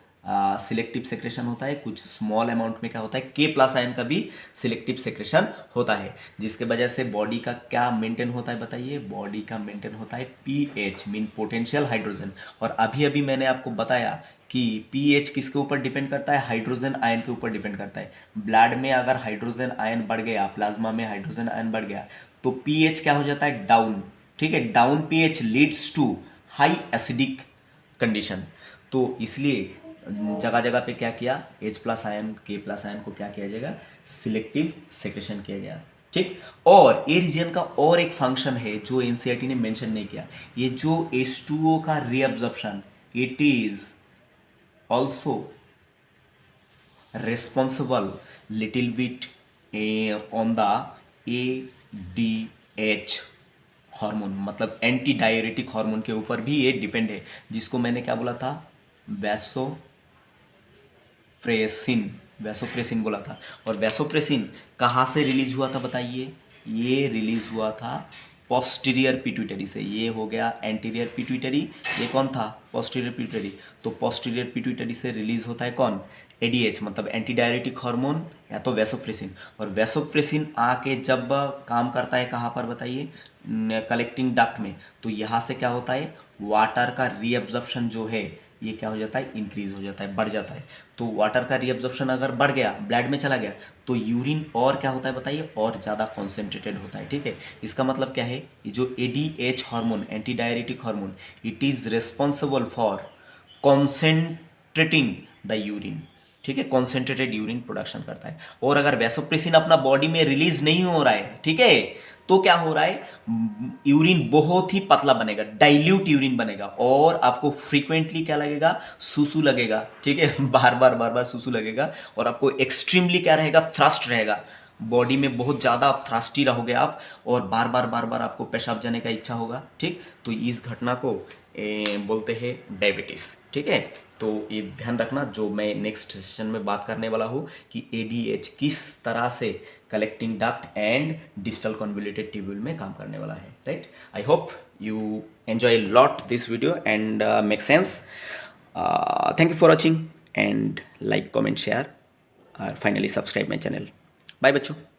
सिलेक्टिव सेक्रेशन होता है, कुछ स्मॉल अमाउंट में क्या होता है के प्लस आयन का भी सिलेक्टिव सेक्रेशन होता है, जिसके वजह से बॉडी का क्या मेंटेन होता है बताइए, बॉडी का मेंटेन होता है पीएच मीन पोटेंशियल हाइड्रोजन। और अभी अभी मैंने आपको बताया कि पीएच किसके ऊपर डिपेंड करता है, हाइड्रोजन आयन के ऊपर डिपेंड करता है। ब्लड में अगर हाइड्रोजन आयन बढ़ गया, प्लाज्मा में हाइड्रोजन आयन बढ़ गया तो पीएच क्या हो जाता है, डाउन। ठीक है, down pH leads to high acidic condition. तो इसलिए जगह जगह पे क्या किया, H प्लस आयन के प्लस आयन को क्या किया जाएगा, सिलेक्टिव सेक्रेशन किया गया। ठीक, और ए रीजन का और एक फंक्शन है जो एनसीईआरटी ने मेंशन नहीं किया, ये जो H2O का reabsorption, it is also responsible little bit on the ADH hormone, मतलब एंटी डायरेटिक हार्मोन के ऊपर भी ये डिपेंड है, जिसको मैंने क्या बोला था, वैसोप्रेसिन बोला था। और वैसोप्रेसिन कहाँ से रिलीज हुआ था बताइए, ये रिलीज हुआ था पोस्टीरियर पिट्यूटरी से। ये हो गया एंटीरियर पिट्यूटरी, ये कौन था, पोस्टीरियर पिट्यूटरी। तो पोस्टीरियर पिट्यूटरी से रिलीज होता है कौन, एडीएच, मतलब एंटी डायरेटिक हार्मोन या तो वैसोप्रेसिन। और वैसोप्रेसिन आके जब काम करता है कहाँ पर बताइए, कलेक्टिंग डक्ट में, तो यहाँ से क्या होता है, वाटर का रीअब्जॉर्प्शन जो है ये क्या हो जाता है, इंक्रीज हो जाता है, बढ़ जाता है। तो वाटर का रीअब्जॉर्प्शन अगर बढ़ गया, ब्लड में चला गया, तो यूरिन और क्या होता है बताइए, और ज़्यादा कॉन्सेंट्रेटेड होता है। ठीक है, इसका मतलब क्या है, ये जो ADH hormone, anti diuretic hormone, it is responsible for concentrating the urine. ठीक है, कॉन्सेंट्रेटेड यूरिन प्रोडक्शन करता है। और अगर वैसोप्रेसिन अपना बॉडी में रिलीज नहीं हो रहा है, ठीक है, तो क्या हो रहा है, यूरिन बहुत ही पतला बनेगा, डाइल्यूट यूरिन बनेगा, और आपको फ्रीक्वेंटली क्या लगेगा, सूसू लगेगा। ठीक है, बार बार सूसू लगेगा, और आपको एक्सट्रीमली क्या रहेगा, थ्रस्ट रहेगा, बॉडी में बहुत ज़्यादा आप थ्रस्टी रहोगे आप, और बार बार आपको पेशाब जाने का इच्छा होगा। ठीक, तो इस घटना को बोलते हैं डायबिटीज़। ठीक है, तो ये ध्यान रखना, जो मैं नेक्स्ट सेशन में बात करने वाला हूँ कि एडीएच किस तरह से collecting duct and distal convoluted tubule में काम करने वाला है। Right, I hope you enjoy a lot this video and make sense. Thank you for watching and like, comment, share, finally subscribe my channel. Bye बच्चों.